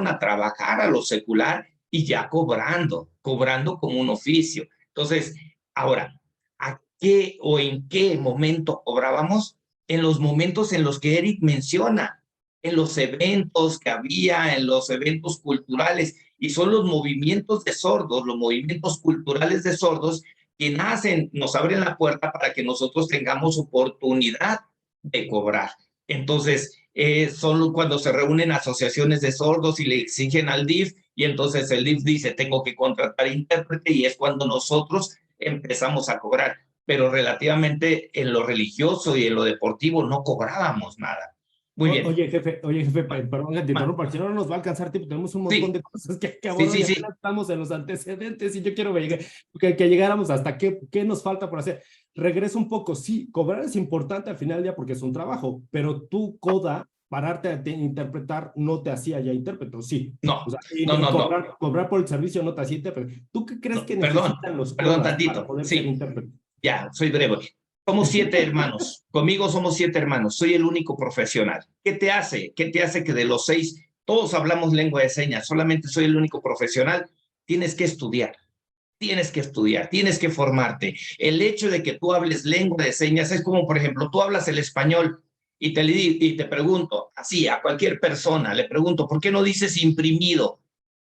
a trabajar a lo secular y ya cobrando como un oficio. Entonces, ahora, ¿a qué o en qué momento cobrábamos? En los momentos en los que Eric menciona, en los eventos que había, en los eventos culturales, y son los movimientos de sordos, los movimientos culturales de sordos, que nacen, nos abren la puerta para que nosotros tengamos oportunidad de cobrar. Entonces, son cuando se reúnen asociaciones de sordos y le exigen al DIF, y entonces el DIF dice, tengo que contratar intérprete, y es cuando nosotros empezamos a cobrar. Pero relativamente en lo religioso y en lo deportivo no cobrábamos nada. Muy bien. Oye, jefe, perdón que te interrumpa, si no nos va a alcanzar tiempo, tenemos un montón de cosas que abordar y apenas estamos en los antecedentes y yo quiero que llegáramos hasta qué nos falta por hacer. Regreso un poco, sí, cobrar es importante al final del día porque es un trabajo, pero tú, Coda, pararte a interpretar no te hacía ya intérprete, sí. No, o sea, cobrar por el servicio no te hacía intérprete. ¿Tú qué crees que necesitan los Codas para poder ser intérprete? Ya, soy breve. Somos 7 hermanos. Conmigo somos 7 hermanos. Soy el único profesional. ¿Qué te hace? ¿Qué te hace que de los 6 todos hablamos lengua de señas? Solamente soy el único profesional. Tienes que estudiar. Tienes que formarte. El hecho de que tú hables lengua de señas es como, por ejemplo, tú hablas el español y te pregunto, así, a cualquier persona, le pregunto, ¿por qué no dices imprimido?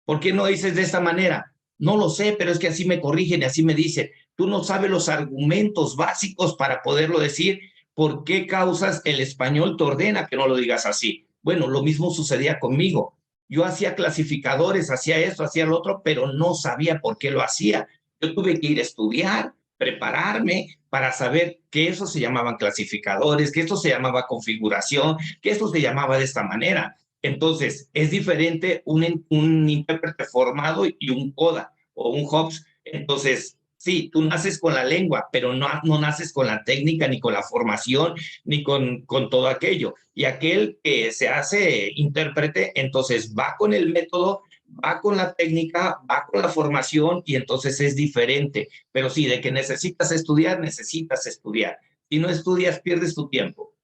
¿Por qué no dices de esta manera? No lo sé, pero es que así me corrigen y así me dicen. Tú no sabes los argumentos básicos para poderlo decir. ¿Por qué causas el español te ordena que no lo digas así? Bueno, lo mismo sucedía conmigo. Yo hacía clasificadores, hacía esto, hacía lo otro, pero no sabía por qué lo hacía. Yo tuve que ir a estudiar, prepararme para saber que eso se llamaban clasificadores, que esto se llamaba configuración, que esto se llamaba de esta manera. Entonces, es diferente un intérprete formado y un CODA o un HOPS. Entonces, sí, tú naces con la lengua, pero no naces con la técnica, ni con la formación, ni con todo aquello. Y aquel que se hace intérprete, entonces va con el método, va con la técnica, va con la formación, y entonces es diferente. Pero sí, de que necesitas estudiar, necesitas estudiar. Si no estudias, pierdes tu tiempo.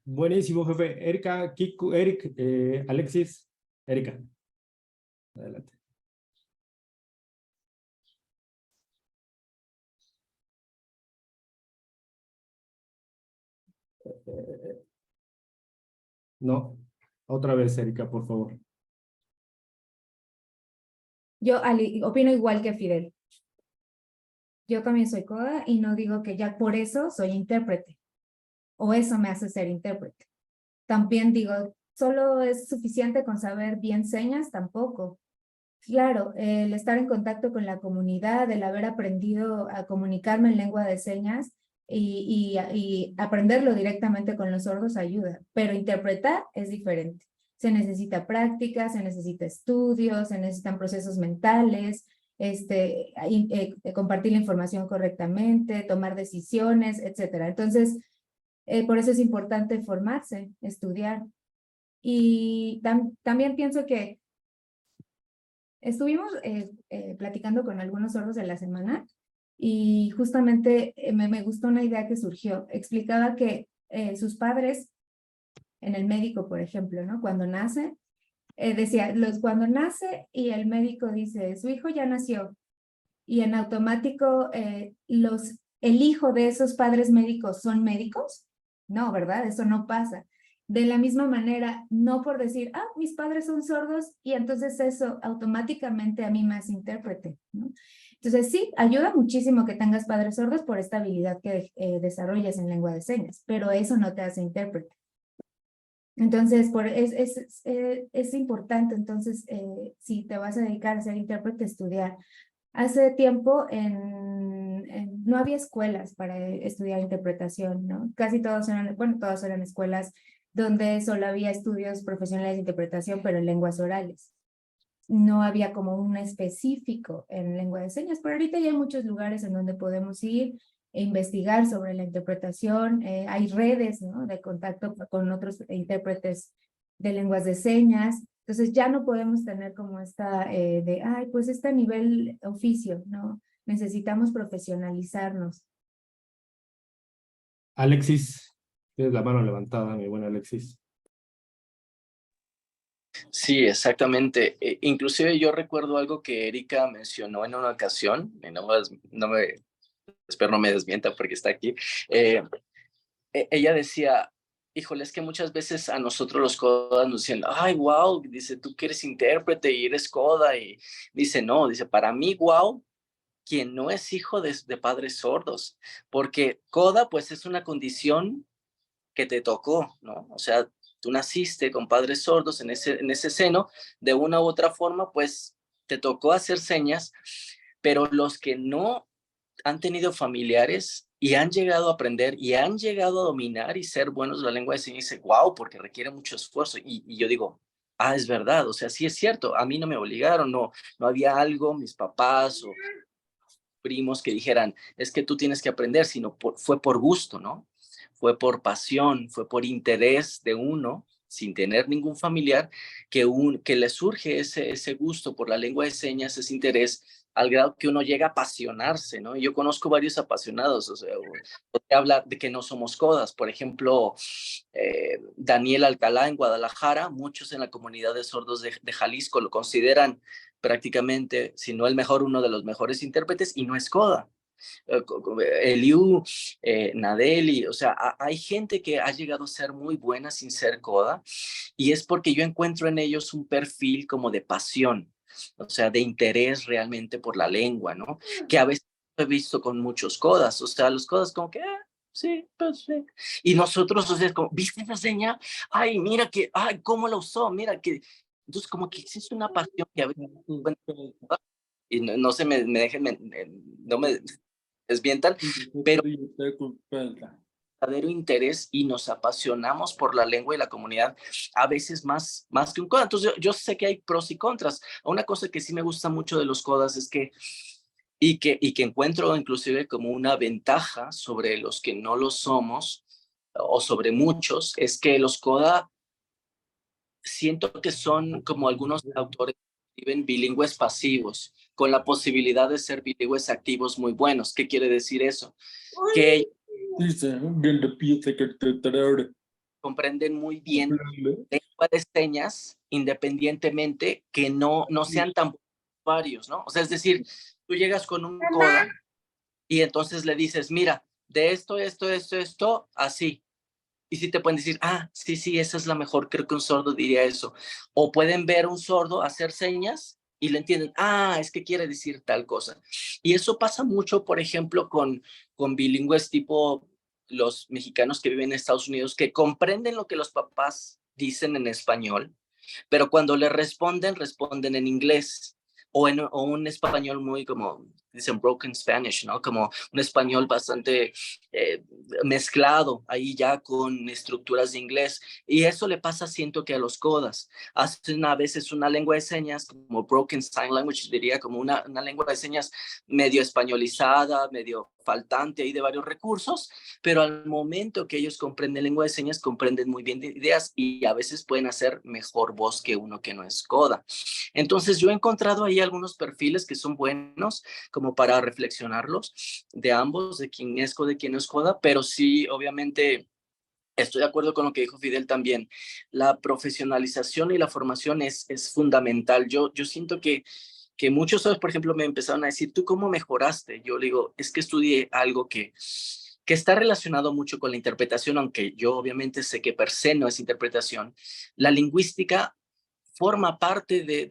Buenísimo, jefe. Erika, Kiku, Eric, Alexis, Erika. Adelante. No, otra vez, Erika, por favor. Yo opino igual que Fidel. Yo también soy coda y no digo que ya por eso soy intérprete o eso me hace ser intérprete. También digo, solo es suficiente con saber bien señas, tampoco. Claro, el estar en contacto con la comunidad, el haber aprendido a comunicarme en lengua de señas y aprenderlo directamente con los sordos ayuda, pero interpretar es diferente. Se necesita práctica, se necesita estudios, se necesitan procesos mentales, compartir la información correctamente, tomar decisiones, etcétera. Entonces, por eso es importante formarse, estudiar. Y también pienso que estuvimos platicando con algunos sordos de la semana y justamente me gustó una idea que surgió. Explicaba que sus padres, en el médico, por ejemplo, ¿no? Cuando nace, decía, cuando nace y el médico dice, su hijo ya nació, y en automático el hijo de esos padres médicos son médicos. No, ¿verdad? Eso no pasa. De la misma manera, no por decir, mis padres son sordos y entonces eso automáticamente a mí me hace intérprete, ¿no? Entonces sí, ayuda muchísimo que tengas padres sordos por esta habilidad que desarrollas en lengua de señas, pero eso no te hace intérprete. Entonces, es importante, entonces, si te vas a dedicar a ser intérprete, estudiar. Hace tiempo no había escuelas para estudiar interpretación, ¿no? Casi todos eran, bueno, todas eran escuelas donde solo había estudios profesionales de interpretación, pero en lenguas orales. No había como un específico en lengua de señas, pero ahorita ya hay muchos lugares en donde podemos ir e investigar sobre la interpretación. Hay redes, ¿no?, de contacto con otros intérpretes de lenguas de señas. Entonces ya no podemos tener como esta pues este nivel oficio, ¿no? Necesitamos profesionalizarnos. Alexis, tienes la mano levantada, mi buen Alexis. Sí, exactamente. Inclusive yo recuerdo algo que Erika mencionó en una ocasión, espero no me desmienta porque está aquí. Ella decía, híjole, es que muchas veces a nosotros los codas nos dicen, ay, wow, dice, tú que eres intérprete y eres coda, y dice, no, dice, para mí, wow, quien no es hijo de padres sordos, porque coda pues es una condición que te tocó, ¿no? O sea, tú naciste con padres sordos en ese seno, de una u otra forma, pues te tocó hacer señas, pero los que no han tenido familiares y han llegado a aprender y han llegado a dominar y ser buenos en la lengua de señas, dice, wow, porque requiere mucho esfuerzo. Y yo digo, ah, es verdad, o sea, sí es cierto, a mí no me obligaron, no había algo, mis papás o primos que dijeran, es que tú tienes que aprender, sino fue por gusto, ¿no? Fue por pasión, fue por interés de uno, sin tener ningún familiar, que le surge ese gusto por la lengua de señas, ese interés, al grado que uno llega a apasionarse, ¿no? Yo conozco varios apasionados, o sea, habla de que no somos codas, por ejemplo, Daniel Alcalá en Guadalajara, muchos en la comunidad de sordos de Jalisco lo consideran prácticamente, si no el mejor, uno de los mejores intérpretes, y no es coda. Eliu, Nadeli, o sea, hay gente que ha llegado a ser muy buena sin ser coda, y es porque yo encuentro en ellos un perfil como de pasión, o sea, de interés realmente por la lengua, ¿no? Que a veces he visto con muchos codas, o sea, los codas como que, sí, pues sí. Y nosotros, o sea, como, ¿viste esa seña? Ay, mira que, ay, ¿cómo la usó? Mira que, entonces como que existe una pasión que a veces, y no se me dejen, no me desmientan, pero verdadero interés y nos apasionamos por la lengua y la comunidad, a veces más que un coda. Entonces yo sé que hay pros y contras. Una cosa que sí me gusta mucho de los codas es que y que encuentro inclusive como una ventaja sobre los que no lo somos, o sobre muchos, es que los coda siento que son como algunos autores que viven bilingües pasivos, con la posibilidad de ser bilingües activos muy buenos. ¿Qué quiere decir eso? Que comprenden muy bien lengua de señas, independientemente que no sean tan varios, ¿no? O sea, es decir, tú llegas con un coda y entonces le dices, mira, de esto, así. Y sí te pueden decir, sí, esa es la mejor, creo que un sordo diría eso. O pueden ver a un sordo hacer señas y le entienden, es que quiere decir tal cosa. Y eso pasa mucho, por ejemplo, con bilingües tipo los mexicanos que viven en Estados Unidos, que comprenden lo que los papás dicen en español, pero cuando le responden en inglés o un español muy como, dicen broken Spanish, ¿no? Como un español bastante mezclado ahí ya con estructuras de inglés. Y eso le pasa, siento que a los codas. Hacen a veces una lengua de señas como broken sign language, diría como una lengua de señas medio españolizada, medio faltante ahí de varios recursos, pero al momento que ellos comprenden lengua de señas, comprenden muy bien de ideas y a veces pueden hacer mejor voz que uno que no es coda. Entonces yo he encontrado ahí algunos perfiles que son buenos como para reflexionarlos de ambos, de quién es coda y quién no es coda, pero sí, obviamente, estoy de acuerdo con lo que dijo Fidel también. La profesionalización y la formación es fundamental. Yo siento que muchos, por ejemplo, me empezaron a decir, ¿tú cómo mejoraste? Yo le digo, es que estudié algo que está relacionado mucho con la interpretación, aunque yo obviamente sé que per se no es interpretación. La lingüística forma parte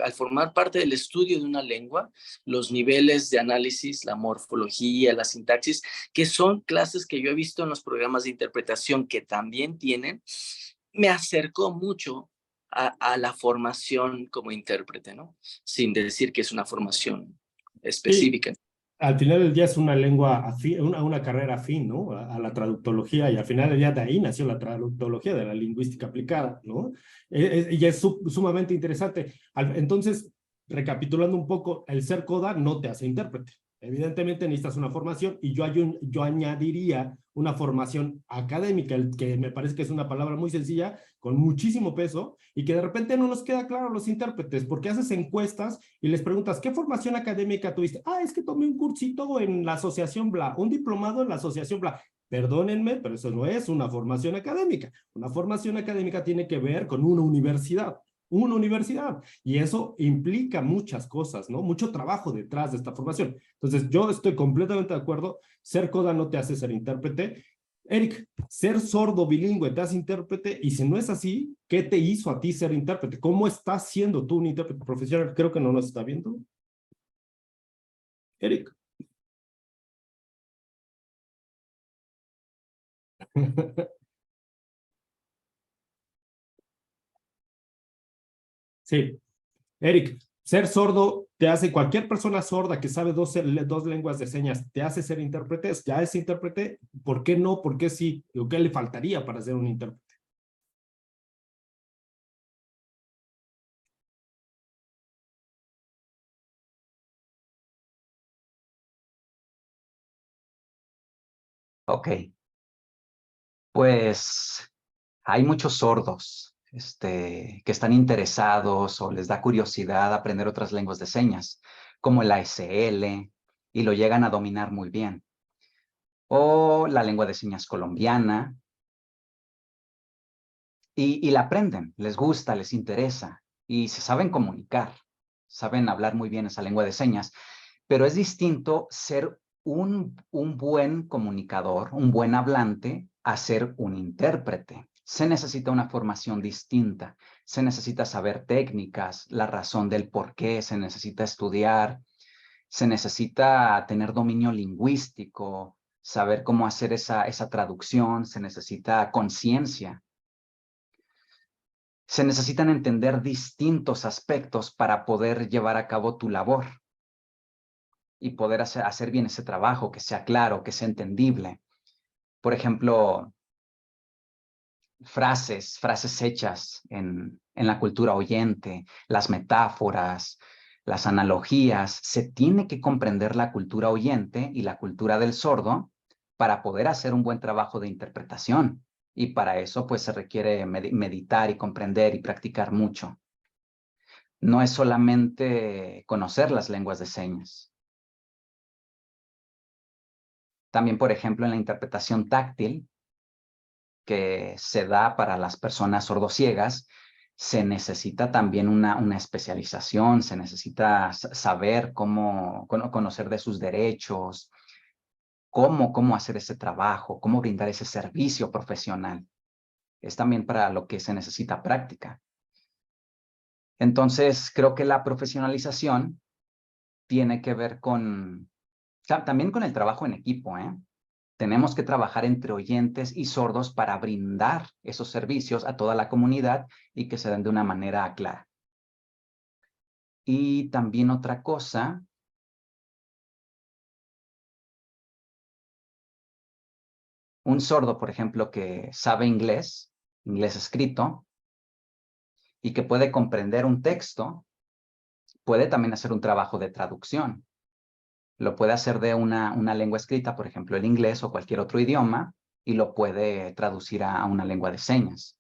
al formar parte del estudio de una lengua, los niveles de análisis, la morfología, la sintaxis, que son clases que yo he visto en los programas de interpretación que también tienen, me acercó mucho a la formación como intérprete, ¿no? Sin decir que es una formación específica. Al final del día es una lengua afín, una carrera afín, ¿no? A la traductología, y al final del día de ahí nació la traductología, de la lingüística aplicada, ¿no? Y es sumamente interesante. Entonces, recapitulando un poco, el ser coda no te hace intérprete. Evidentemente necesitas una formación, y yo añadiría una formación académica, que me parece que es una palabra muy sencilla, con muchísimo peso, y que de repente no nos queda claro a los intérpretes, porque haces encuestas y les preguntas, ¿qué formación académica tuviste? Ah, es que tomé un cursito en la asociación Bla, un diplomado en la asociación Bla. Perdónenme, pero eso no es una formación académica. Una formación académica tiene que ver con una universidad, y eso implica muchas cosas, ¿no? Mucho trabajo detrás de esta formación. Entonces, yo estoy completamente de acuerdo, ser coda no te hace ser intérprete. Eric, ser sordo bilingüe te hace intérprete, y si no es así, ¿qué te hizo a ti ser intérprete? ¿Cómo estás siendo tú un intérprete profesional? Creo que no nos está viendo. Eric. Sí, Eric, ser sordo te hace, cualquier persona sorda que sabe dos lenguas de señas, te hace ser intérprete, ya es intérprete. ¿Por qué no? ¿Por qué sí? ¿O qué le faltaría para ser un intérprete? Ok, pues hay muchos sordos que están interesados o les da curiosidad aprender otras lenguas de señas, como el ASL, y lo llegan a dominar muy bien. O la lengua de señas colombiana, y la aprenden, les gusta, les interesa, y se saben comunicar, saben hablar muy bien esa lengua de señas, pero es distinto ser un buen comunicador, un buen hablante, a ser un intérprete. Se necesita una formación distinta, se necesita saber técnicas, la razón del por qué, se necesita estudiar, se necesita tener dominio lingüístico, saber cómo hacer esa traducción, se necesita conciencia. Se necesitan entender distintos aspectos para poder llevar a cabo tu labor y poder hacer bien ese trabajo, que sea claro, que sea entendible. Por ejemplo, frases hechas en la cultura oyente, las metáforas, las analogías. Se tiene que comprender la cultura oyente y la cultura del sordo para poder hacer un buen trabajo de interpretación. Y para eso, pues, se requiere meditar y comprender y practicar mucho. No es solamente conocer las lenguas de señas. También, por ejemplo, en la interpretación táctil, que se da para las personas sordociegas, se necesita también una especialización, se necesita saber cómo conocer de sus derechos, cómo hacer ese trabajo, cómo brindar ese servicio profesional. Es también para lo que se necesita práctica. Entonces, creo que la profesionalización tiene que ver también con el trabajo en equipo, ¿eh? Tenemos que trabajar entre oyentes y sordos para brindar esos servicios a toda la comunidad y que se den de una manera clara. Y también otra cosa, un sordo, por ejemplo, que sabe inglés escrito, y que puede comprender un texto, puede también hacer un trabajo de traducción. Lo puede hacer de una lengua escrita, por ejemplo, el inglés o cualquier otro idioma, y lo puede traducir a una lengua de señas.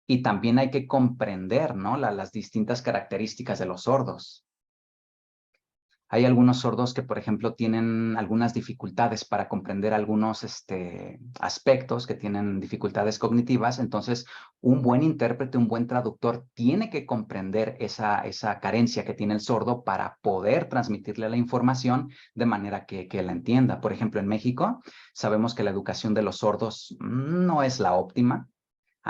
Y también hay que comprender, ¿no?, las distintas características de los sordos. Hay algunos sordos que, por ejemplo, tienen algunas dificultades para comprender algunos aspectos, que tienen dificultades cognitivas. Entonces, un buen intérprete, un buen traductor, tiene que comprender esa carencia que tiene el sordo para poder transmitirle la información de manera que la entienda. Por ejemplo, en México, sabemos que la educación de los sordos no es la óptima.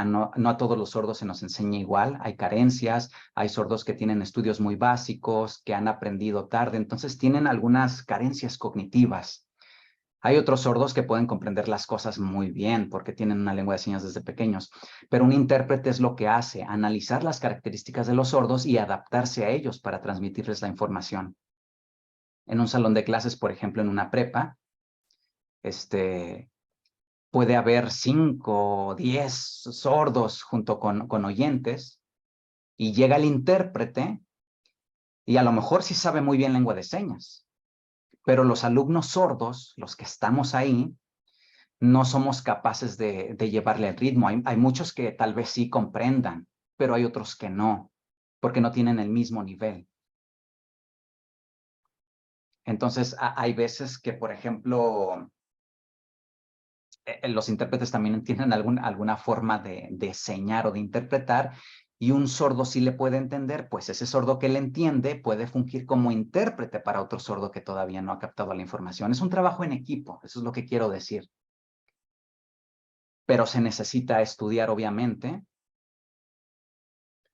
No a todos los sordos se nos enseña igual, hay carencias, hay sordos que tienen estudios muy básicos, que han aprendido tarde, entonces tienen algunas carencias cognitivas. Hay otros sordos que pueden comprender las cosas muy bien porque tienen una lengua de señas desde pequeños, pero un intérprete es lo que hace, analizar las características de los sordos y adaptarse a ellos para transmitirles la información. En un salón de clases, por ejemplo, en una prepa, puede haber 5 o 10 sordos junto con oyentes y llega el intérprete y a lo mejor sí sabe muy bien lengua de señas, pero los alumnos sordos, los que estamos ahí, no somos capaces de llevarle el ritmo. Hay muchos que tal vez sí comprendan, pero hay otros que no, porque no tienen el mismo nivel. Entonces, hay veces que, por ejemplo, los intérpretes también tienen alguna forma de señar o de interpretar, y un sordo sí le puede entender, pues ese sordo que le entiende puede fungir como intérprete para otro sordo que todavía no ha captado la información. Es un trabajo en equipo, eso es lo que quiero decir. Pero se necesita estudiar, obviamente.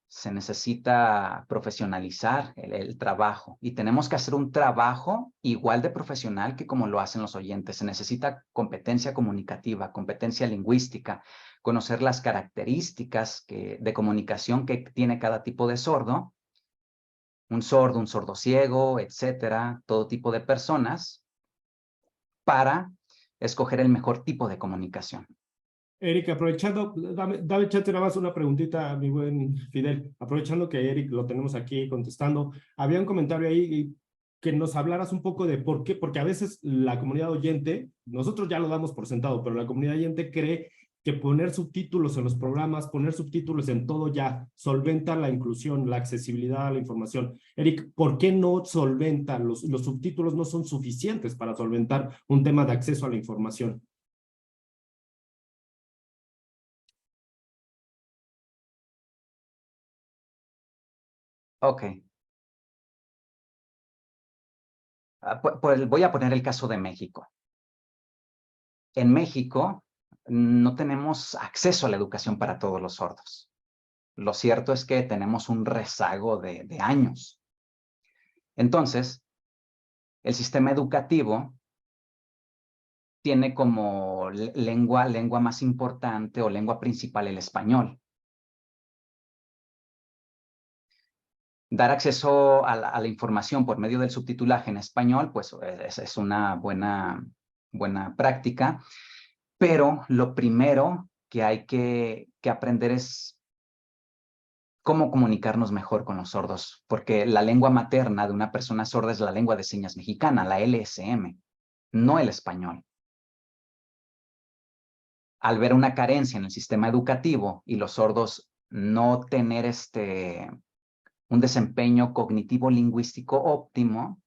Se necesita profesionalizar el trabajo y tenemos que hacer un trabajo igual de profesional que como lo hacen los oyentes. Se necesita competencia comunicativa, competencia lingüística, conocer las características de comunicación que tiene cada tipo de sordo, un sordo ciego, etcétera, todo tipo de personas, para escoger el mejor tipo de comunicación. Eric, aprovechando, dame chance nada más una preguntita, mi buen Fidel. Aprovechando que Eric lo tenemos aquí contestando, había un comentario ahí que nos hablaras un poco de por qué, porque a veces la comunidad oyente, nosotros ya lo damos por sentado, pero la comunidad oyente cree que poner subtítulos en los programas, poner subtítulos en todo ya solventa la inclusión, la accesibilidad a la información. Eric, ¿por qué no solventa? Los subtítulos no son suficientes para solventar un tema de acceso a la información. Ok. Pues voy a poner el caso de México. En México no tenemos acceso a la educación para todos los sordos. Lo cierto es que tenemos un rezago de años. Entonces, el sistema educativo tiene como lengua más importante o lengua principal el español. Dar acceso a la información por medio del subtitulaje en español, pues es una buena práctica, pero lo primero que hay que aprender es cómo comunicarnos mejor con los sordos, porque la lengua materna de una persona sorda es la lengua de señas mexicana, la LSM, no el español. Al ver una carencia en el sistema educativo y los sordos no tener un desempeño cognitivo lingüístico óptimo,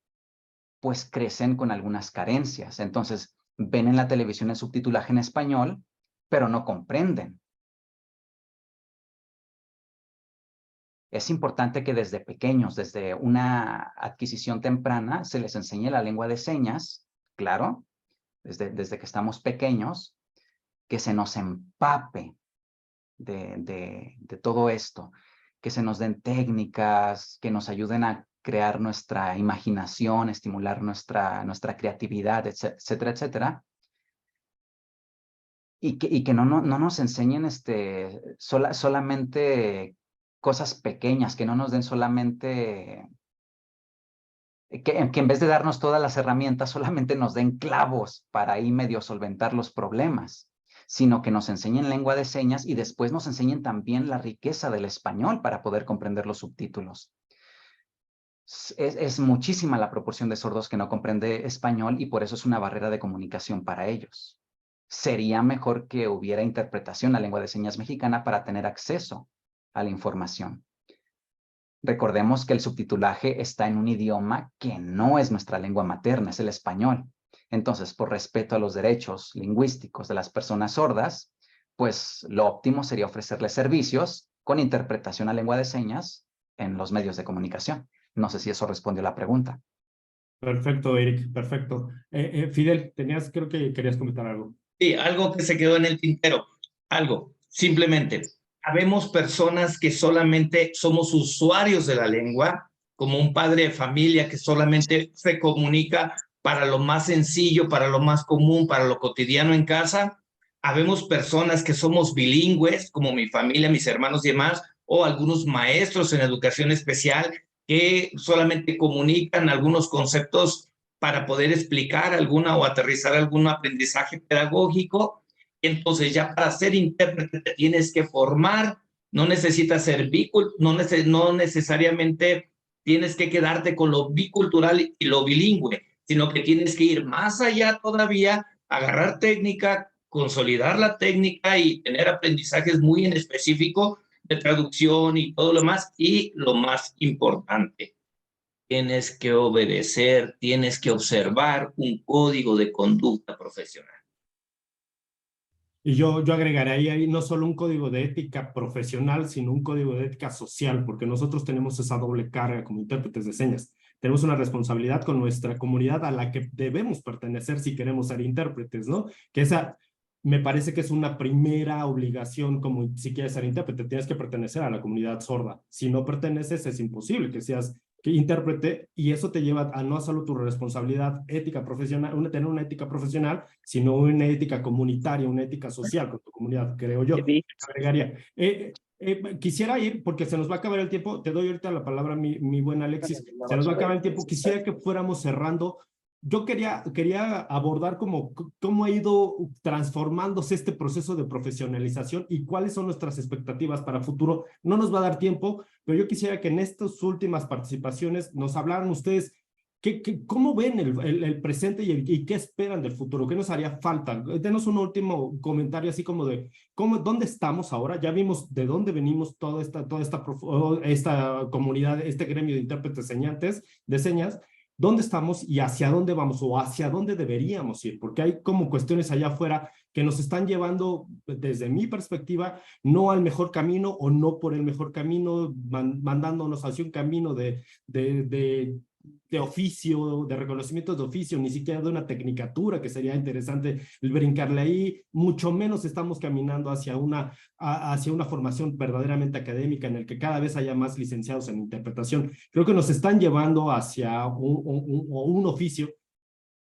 pues crecen con algunas carencias. Entonces, ven en la televisión el subtitulaje en español, pero no comprenden. Es importante que desde pequeños, desde una adquisición temprana, se les enseñe la lengua de señas, claro, desde que estamos pequeños, que se nos empape de todo esto, que se nos den técnicas, que nos ayuden a crear nuestra imaginación, estimular nuestra creatividad, etcétera, etcétera. Y que no nos enseñen solamente cosas pequeñas, que no nos den solamente, que en vez de darnos todas las herramientas, solamente nos den clavos para ahí medio solventar los problemas, sino que nos enseñen lengua de señas y después nos enseñen también la riqueza del español para poder comprender los subtítulos. Es muchísima la proporción de sordos que no comprende español y por eso es una barrera de comunicación para ellos. Sería mejor que hubiera interpretación a lengua de señas mexicana para tener acceso a la información. Recordemos que el subtitulaje está en un idioma que no es nuestra lengua materna, es el español. Entonces, por respeto a los derechos lingüísticos de las personas sordas, pues lo óptimo sería ofrecerles servicios con interpretación a lengua de señas en los medios de comunicación. No sé si eso respondió a la pregunta. Perfecto, Eric, perfecto. Fidel, creo que querías comentar algo. Sí, algo que se quedó en el tintero, algo. Simplemente, habemos personas que solamente somos usuarios de la lengua, como un padre de familia que solamente se comunica para lo más sencillo, para lo más común, para lo cotidiano en casa. Habemos personas que somos bilingües, como mi familia, mis hermanos y demás, o algunos maestros en educación especial que solamente comunican algunos conceptos para poder explicar alguna o aterrizar algún aprendizaje pedagógico. Entonces ya para ser intérprete te tienes que formar, no necesitas ser no necesariamente tienes que quedarte con lo bicultural y lo bilingüe, sino que tienes que ir más allá todavía, agarrar técnica, consolidar la técnica y tener aprendizajes muy en específico de traducción y todo lo demás. Y lo más importante, tienes que obedecer, tienes que observar un código de conducta profesional. Y yo agregaría ahí no solo un código de ética profesional, sino un código de ética social, porque nosotros tenemos esa doble carga como intérpretes de señas. Tenemos una responsabilidad con nuestra comunidad a la que debemos pertenecer si queremos ser intérpretes, ¿no? Que esa me parece que es una primera obligación como si quieres ser intérprete, tienes que pertenecer a la comunidad sorda. Si no perteneces, es imposible que seas intérprete, y eso te lleva a no solo tu responsabilidad ética profesional, tener una ética profesional, sino una ética comunitaria, una ética social con tu comunidad, creo yo. Agregaría. Quisiera ir, porque se nos va a acabar el tiempo, te doy ahorita la palabra, mi buen Alexis, se nos va a acabar el tiempo, quisiera que fuéramos cerrando. Yo quería abordar cómo ha ido transformándose este proceso de profesionalización y cuáles son nuestras expectativas para futuro. No nos va a dar tiempo, pero yo quisiera que en estas últimas participaciones nos hablaran ustedes cómo ven el presente y qué esperan del futuro, qué nos haría falta. Denos un último comentario así como de dónde estamos ahora. Ya vimos de dónde venimos toda esta comunidad, este gremio de intérpretes de señas. ¿Dónde estamos y hacia dónde vamos o hacia dónde deberíamos ir? Porque hay como cuestiones allá afuera que nos están llevando, desde mi perspectiva, no al mejor camino o no por el mejor camino, mandándonos hacia un camino de oficio, de reconocimiento de oficio, ni siquiera de una tecnicatura, que sería interesante brincarle ahí. Mucho menos estamos caminando hacia una formación verdaderamente académica en el que cada vez haya más licenciados en interpretación. Creo que nos están llevando hacia un oficio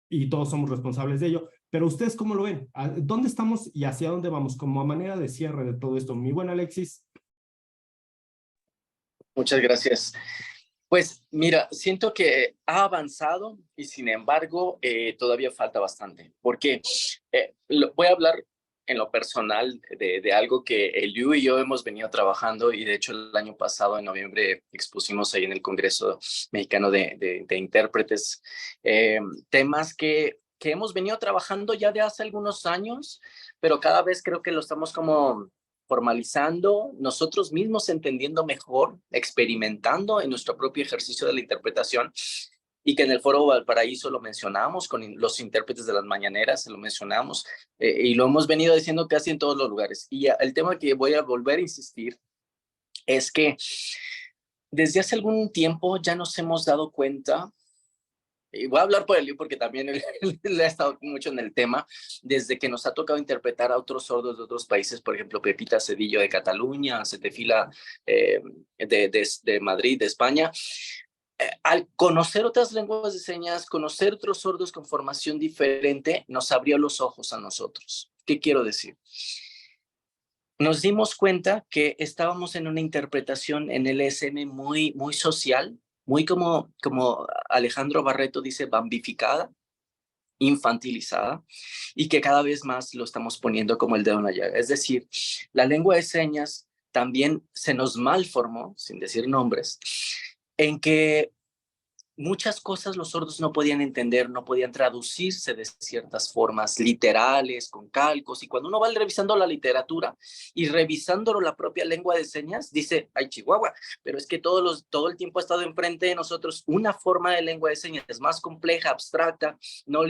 y todos somos responsables de ello. Pero ¿ustedes cómo lo ven? ¿Dónde estamos y hacia dónde vamos? Como a manera de cierre de todo esto. Mi buen Alexis. Muchas gracias. Pues mira, siento que ha avanzado y sin embargo todavía falta bastante, porque voy a hablar en lo personal de algo que Eliu y yo hemos venido trabajando, y de hecho el año pasado en noviembre expusimos ahí en el Congreso Mexicano de Intérpretes temas que hemos venido trabajando ya de hace algunos años, pero cada vez creo que lo estamos como formalizando, nosotros mismos entendiendo mejor, experimentando en nuestro propio ejercicio de la interpretación, y que en el Foro Valparaíso lo mencionamos, con los intérpretes de las mañaneras, lo mencionamos, y lo hemos venido diciendo casi en todos los lugares. Y el tema que voy a volver a insistir es que desde hace algún tiempo ya nos hemos dado cuenta, y voy a hablar por Eliu porque también él ha estado mucho en el tema, desde que nos ha tocado interpretar a otros sordos de otros países, por ejemplo, Pepita Cedillo de Cataluña, Setefila de Madrid, de España. Al conocer otras lenguas de señas, conocer otros sordos con formación diferente, nos abrió los ojos a nosotros. ¿Qué quiero decir? Nos dimos cuenta que estábamos en una interpretación en el ESM muy social, muy como Alejandro Barreto dice, bambificada, infantilizada, y que cada vez más lo estamos poniendo como el dedo en la llaga. Es decir, la lengua de señas también se nos malformó, sin decir nombres, en que muchas cosas los sordos no podían entender, no podían traducirse de ciertas formas literales, con calcos, y cuando uno va revisando la literatura y revisando la propia lengua de señas, dice, ay Chihuahua, pero es que todo el tiempo ha estado enfrente de nosotros una forma de lengua de señas más compleja, abstracta, no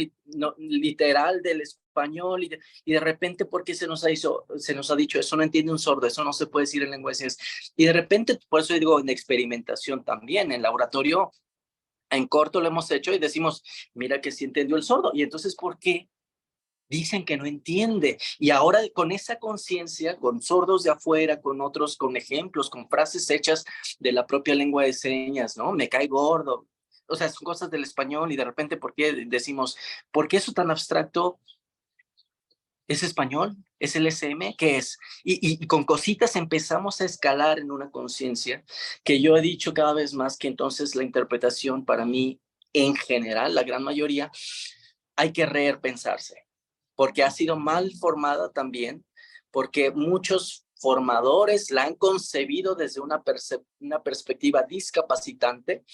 literal del español, y de repente, ¿por qué se nos ha dicho, eso no entiende un sordo, eso no se puede decir en lengua de señas? Y de repente, por eso digo, en experimentación también, en laboratorio, en corto lo hemos hecho y decimos, mira que sí entendió el sordo. Y entonces, ¿por qué Dicen que no entiende. Y ahora con esa conciencia, con sordos de afuera, con otros, con ejemplos, con frases hechas de la propia lengua de señas, ¿no? Me cae gordo. O sea, son cosas del español y de repente, ¿por qué decimos, por qué eso tan abstracto? ¿Es español? ¿Es el SM? ¿Qué es? Y con cositas empezamos a escalar en una conciencia que yo he dicho cada vez más que entonces la interpretación para mí, en general, la gran mayoría, hay que repensarse, porque ha sido mal formada también, porque muchos formadores la han concebido desde una perspectiva discapacitante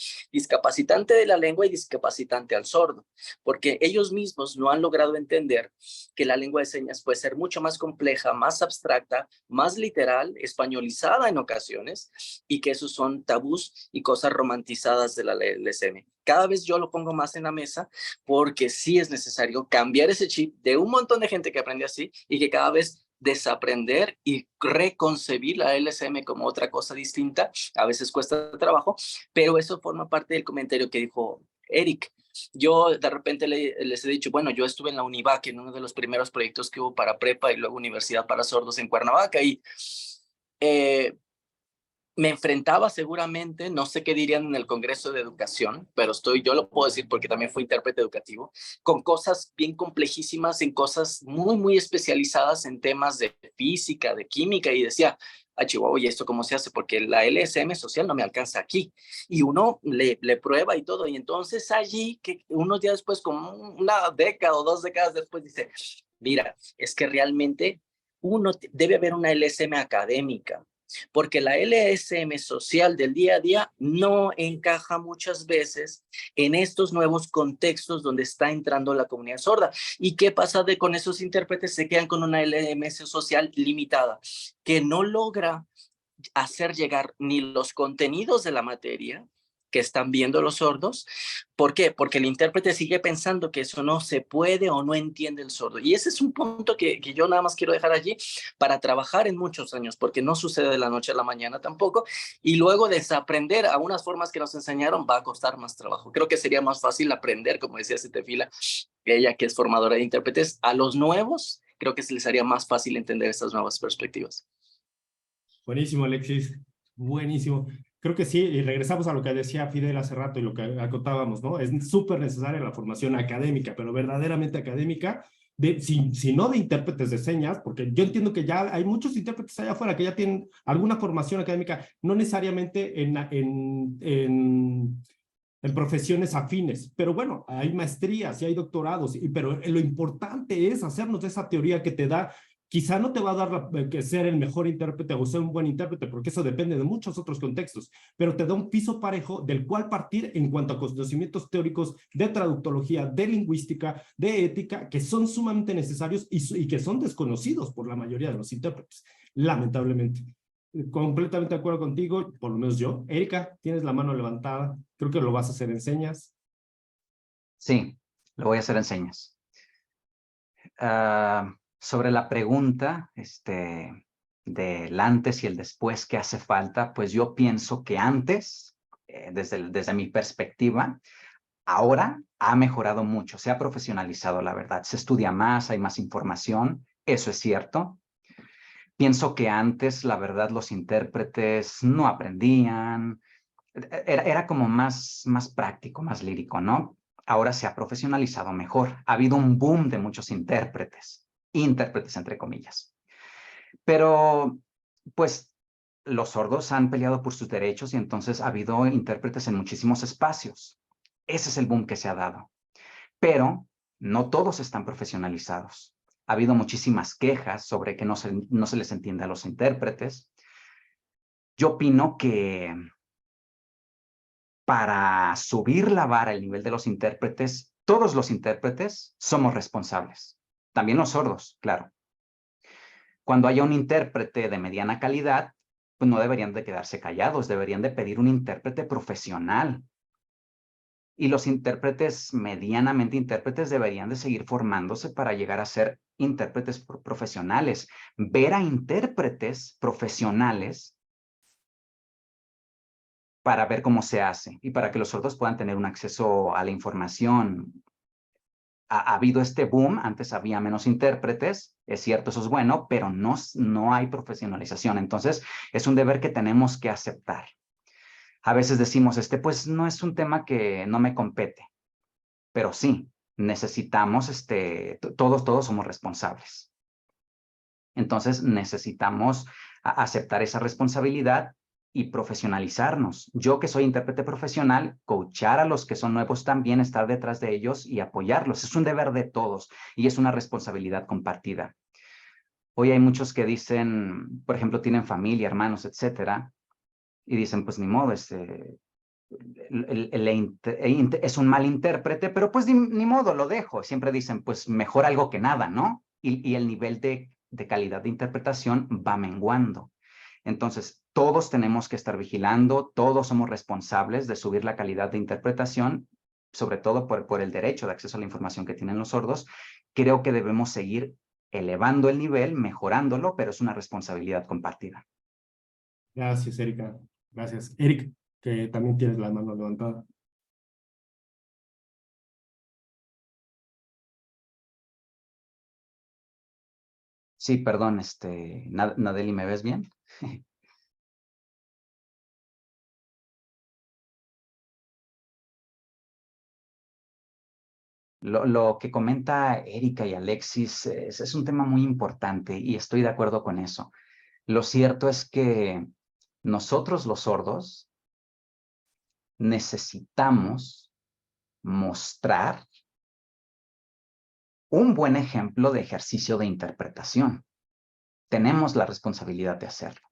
de la lengua y discapacitante al sordo, porque ellos mismos no han logrado entender que la lengua de señas puede ser mucho más compleja, más abstracta, más literal, españolizada en ocasiones, y que esos son tabús y cosas romantizadas de la LSM. Cada vez yo lo pongo más en la mesa porque sí es necesario cambiar ese chip de un montón de gente que aprende así y que cada vez desaprender y reconcebir la LSM como otra cosa distinta. A veces cuesta trabajo, pero eso forma parte del comentario que dijo Eric. Yo de repente les he dicho, bueno, yo estuve en la Univac, en uno de los primeros proyectos que hubo para prepa y luego Universidad para Sordos en Cuernavaca, y me enfrentaba seguramente, no sé qué dirían en el Congreso de Educación, pero yo lo puedo decir porque también fui intérprete educativo, con cosas bien complejísimas, en cosas muy, muy especializadas en temas de física, de química, y decía, ah, Chihuahua, ¿y esto cómo se hace? Porque la LSM social no me alcanza aquí. Y uno le prueba y todo, y entonces allí, que unos días después, como una década o 2 décadas después, dice, mira, es que realmente debe haber una LSM académica, porque la LSM social del día a día no encaja muchas veces en estos nuevos contextos donde está entrando la comunidad sorda. ¿Y qué pasa con esos intérpretes? Se quedan con una LMS social limitada, que no logra hacer llegar ni los contenidos de la materia que están viendo los sordos. ¿Por qué? Porque el intérprete sigue pensando que eso no se puede o no entiende el sordo. Y ese es un punto que yo nada más quiero dejar allí para trabajar en muchos años, porque no sucede de la noche a la mañana tampoco. Y luego desaprender a unas formas que nos enseñaron va a costar más trabajo. Creo que sería más fácil aprender, como decía Cetefila, ella que es formadora de intérpretes, a los nuevos, creo que se les haría más fácil entender estas nuevas perspectivas. Buenísimo, Alexis. Buenísimo. Creo que sí, y regresamos a lo que decía Fidel hace rato y lo que acotábamos, ¿no? Es súper necesaria la formación académica, pero verdaderamente académica, si no de intérpretes de señas, porque yo entiendo que ya hay muchos intérpretes allá afuera que ya tienen alguna formación académica, no necesariamente en profesiones afines, pero bueno, hay maestrías y hay doctorados, pero lo importante es hacernos de esa teoría que te da. Quizá no te va a dar que ser el mejor intérprete o ser un buen intérprete, porque eso depende de muchos otros contextos, pero te da un piso parejo del cual partir en cuanto a conocimientos teóricos de traductología, de lingüística, de ética, que son sumamente necesarios y que son desconocidos por la mayoría de los intérpretes, lamentablemente. Completamente de acuerdo contigo, por lo menos yo. Erika, tienes la mano levantada, creo que lo vas a hacer en señas. Sí, lo voy a hacer en señas. Sobre la pregunta del antes y el después, ¿qué hace falta? Pues yo pienso que antes, desde mi perspectiva, ahora ha mejorado mucho, se ha profesionalizado, la verdad. Se estudia más, hay más información, eso es cierto. Pienso que antes, la verdad, los intérpretes no aprendían, era como más práctico, más lírico, ¿no? Ahora se ha profesionalizado mejor. Ha habido un boom de muchos intérpretes entre comillas. Pero, pues, los sordos han peleado por sus derechos y entonces ha habido intérpretes en muchísimos espacios. Ese es el boom que se ha dado. Pero no todos están profesionalizados. Ha habido muchísimas quejas sobre que no se les entiende a los intérpretes. Yo opino que para subir la vara, el nivel de los intérpretes, todos los intérpretes somos responsables. También los sordos, claro. Cuando haya un intérprete de mediana calidad, pues no deberían de quedarse callados, deberían de pedir un intérprete profesional. Y los intérpretes, medianamente intérpretes, deberían de seguir formándose para llegar a ser intérpretes profesionales. Ver a intérpretes profesionales para ver cómo se hace y para que los sordos puedan tener un acceso a la información ha habido este boom, antes había menos intérpretes, es cierto, eso es bueno, pero no hay profesionalización. Entonces, es un deber que tenemos que aceptar. A veces decimos, pues no es un tema que no me compete, pero sí, necesitamos, todos somos responsables. Entonces, necesitamos aceptar esa responsabilidad y profesionalizarnos. Yo que soy intérprete profesional, coachar a los que son nuevos también, estar detrás de ellos y apoyarlos. Es un deber de todos y es una responsabilidad compartida. Hoy hay muchos que dicen, por ejemplo, tienen familia, hermanos, etcétera, y dicen, pues ni modo, es un mal intérprete, pero pues ni modo, lo dejo. Siempre dicen, pues mejor algo que nada, ¿no? Y el nivel de calidad de interpretación va menguando. Entonces, todos tenemos que estar vigilando, todos somos responsables de subir la calidad de interpretación, sobre todo por el derecho de acceso a la información que tienen los sordos. Creo que debemos seguir elevando el nivel, mejorándolo, pero es una responsabilidad compartida. Gracias, Erika. Gracias. Eric, que también tienes la mano levantada. Sí, perdón, Nadeli, ¿me ves bien? Lo que comenta Erika y Alexis es un tema muy importante y estoy de acuerdo con eso. Lo cierto es que nosotros los sordos necesitamos mostrar un buen ejemplo de ejercicio de interpretación. Tenemos la responsabilidad de hacerlo.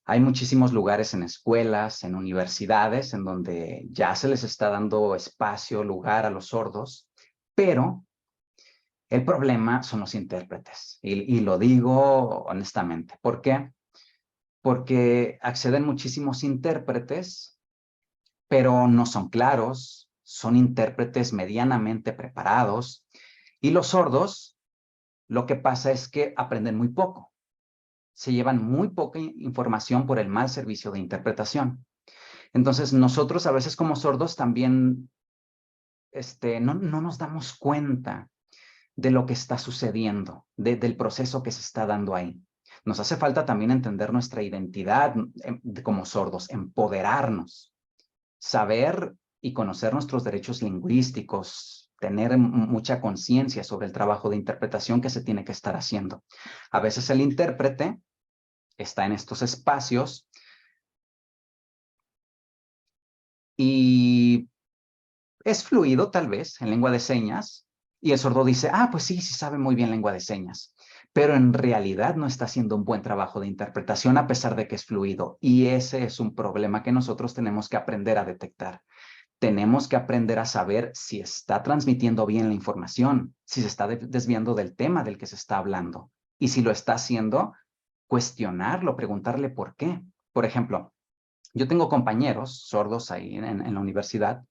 Hay muchísimos lugares en escuelas, en universidades, en donde ya se les está dando espacio, lugar a los sordos, pero el problema son los intérpretes. Y lo digo honestamente. ¿Por qué? Porque acceden muchísimos intérpretes, pero no son claros, son intérpretes medianamente preparados, y los sordos, lo que pasa es que aprenden muy poco. Se llevan muy poca información por el mal servicio de interpretación. Entonces, nosotros a veces como sordos también no nos damos cuenta de lo que está sucediendo, del proceso que se está dando ahí. Nos hace falta también entender nuestra identidad como sordos, empoderarnos, saber y conocer nuestros derechos lingüísticos, tener mucha conciencia sobre el trabajo de interpretación que se tiene que estar haciendo. A veces el intérprete está en estos espacios y es fluido tal vez en lengua de señas y el sordo dice, pues sí sabe muy bien lengua de señas, pero en realidad no está haciendo un buen trabajo de interpretación a pesar de que es fluido, y ese es un problema que nosotros tenemos que aprender a detectar. Tenemos que aprender a saber si está transmitiendo bien la información, si se está desviando del tema del que se está hablando, y si lo está haciendo, cuestionarlo, preguntarle por qué. Por ejemplo, yo tengo compañeros sordos ahí en la universidad,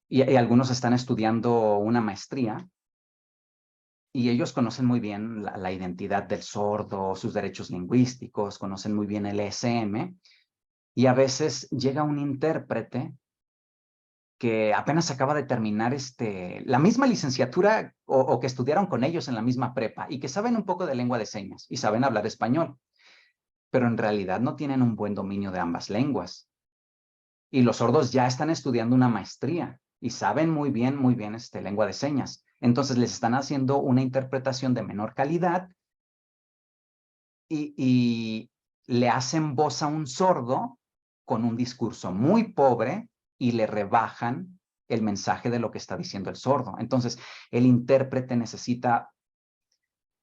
y algunos están estudiando una maestría, y ellos conocen muy bien la identidad del sordo, sus derechos lingüísticos, conocen muy bien el ESM, y a veces llega un intérprete que apenas acaba de terminar la misma licenciatura o que estudiaron con ellos en la misma prepa y que saben un poco de lengua de señas y saben hablar español, pero en realidad no tienen un buen dominio de ambas lenguas. Y los sordos ya están estudiando una maestría y saben muy bien lengua de señas. Entonces les están haciendo una interpretación de menor calidad y le hacen voz a un sordo con un discurso muy pobre y le rebajan el mensaje de lo que está diciendo el sordo. Entonces, el intérprete necesita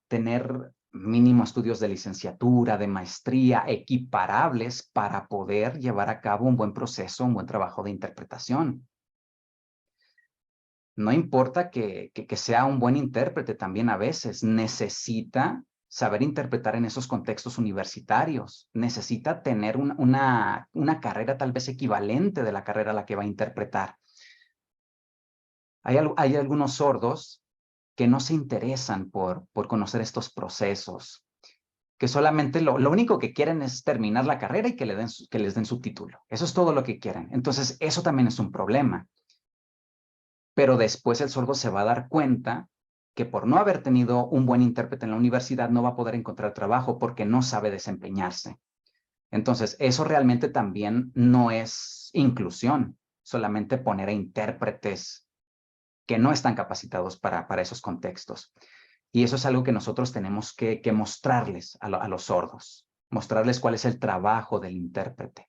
tener mínimo estudios de licenciatura, de maestría, equiparables para poder llevar a cabo un buen proceso, un buen trabajo de interpretación. No importa que sea un buen intérprete, también a veces necesita saber interpretar en esos contextos universitarios, necesita tener una carrera tal vez equivalente de la carrera a la que va a interpretar. Hay algunos sordos que no se interesan por conocer estos procesos, que solamente lo único que quieren es terminar la carrera y que les den su título. Eso es todo lo que quieren. Entonces, eso también es un problema. pero después el sordo se va a dar cuenta que por no haber tenido un buen intérprete en la universidad no va a poder encontrar trabajo porque no sabe desempeñarse. Entonces, eso realmente también no es inclusión, solamente poner a intérpretes que no están capacitados para esos contextos. Y eso es algo que nosotros tenemos que mostrarles a los sordos, mostrarles cuál es el trabajo del intérprete.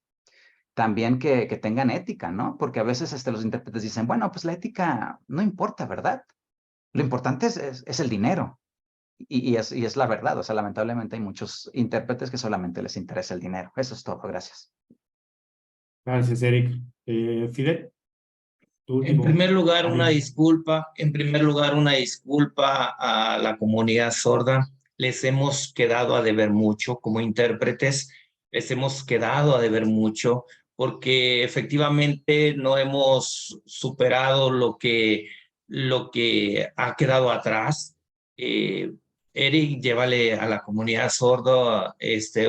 También que tengan ética, ¿no? Porque a veces los intérpretes dicen, bueno, pues la ética no importa, ¿verdad? Lo importante es el dinero. Y es la verdad, o sea, lamentablemente hay muchos intérpretes que solamente les interesa el dinero. Eso es todo, gracias. Gracias, Eric. Fidel, tu En último. primer lugar, una disculpa a la comunidad sorda. Les hemos quedado a deber mucho como intérpretes, les hemos quedado a deber mucho porque efectivamente no hemos superado lo que ha quedado atrás. Eric, llévale a la comunidad sorda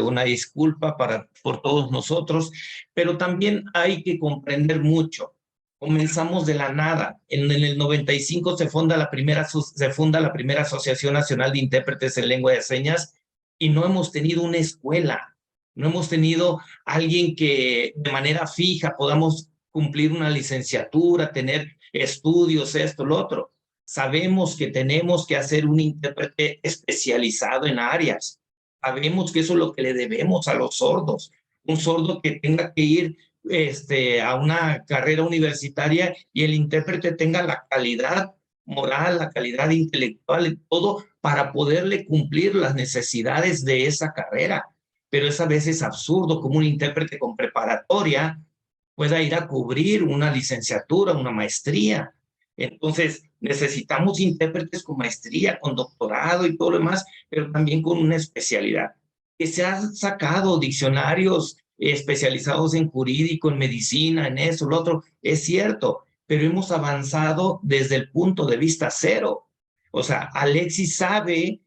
una disculpa por todos nosotros, pero también hay que comprender mucho. Comenzamos de la nada. En el 95 se funda la primera Asociación Nacional de Intérpretes en Lengua de Señas y no hemos tenido una escuela, no hemos tenido alguien que de manera fija podamos cumplir una licenciatura, tener estudios, esto, lo otro. Sabemos que tenemos que hacer un intérprete especializado en áreas. Sabemos que eso es lo que le debemos a los sordos. Un sordo que tenga que ir a una carrera universitaria y el intérprete tenga la calidad moral, la calidad intelectual, todo para poderle cumplir las necesidades de esa carrera. Pero es a veces absurdo como un intérprete con preparatoria pueda ir a cubrir una licenciatura, una maestría. Entonces, necesitamos intérpretes con maestría, con doctorado y todo lo demás, pero también con una especialidad. Que se han sacado diccionarios especializados en jurídico, en medicina, en eso, lo otro, es cierto, pero hemos avanzado desde el punto de vista cero. O sea, Alexis sabe,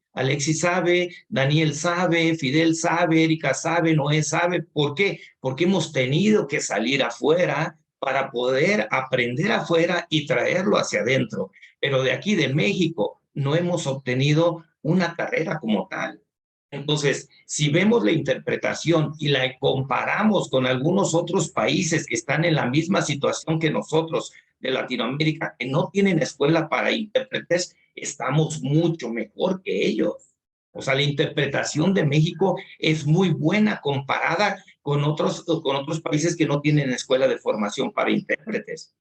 Daniel sabe, Fidel sabe, Erika sabe, Noé sabe. ¿Por qué? Porque hemos tenido que salir afuera para poder aprender afuera y traerlo hacia adentro. Pero de aquí, de México, no hemos obtenido una carrera como tal. Entonces, si vemos la interpretación y la comparamos con algunos otros países que están en la misma situación que nosotros de Latinoamérica, que no tienen escuela para intérpretes, estamos mucho mejor que ellos. O sea, la interpretación de México es muy buena comparada con otros países que no tienen escuela de formación para intérpretes.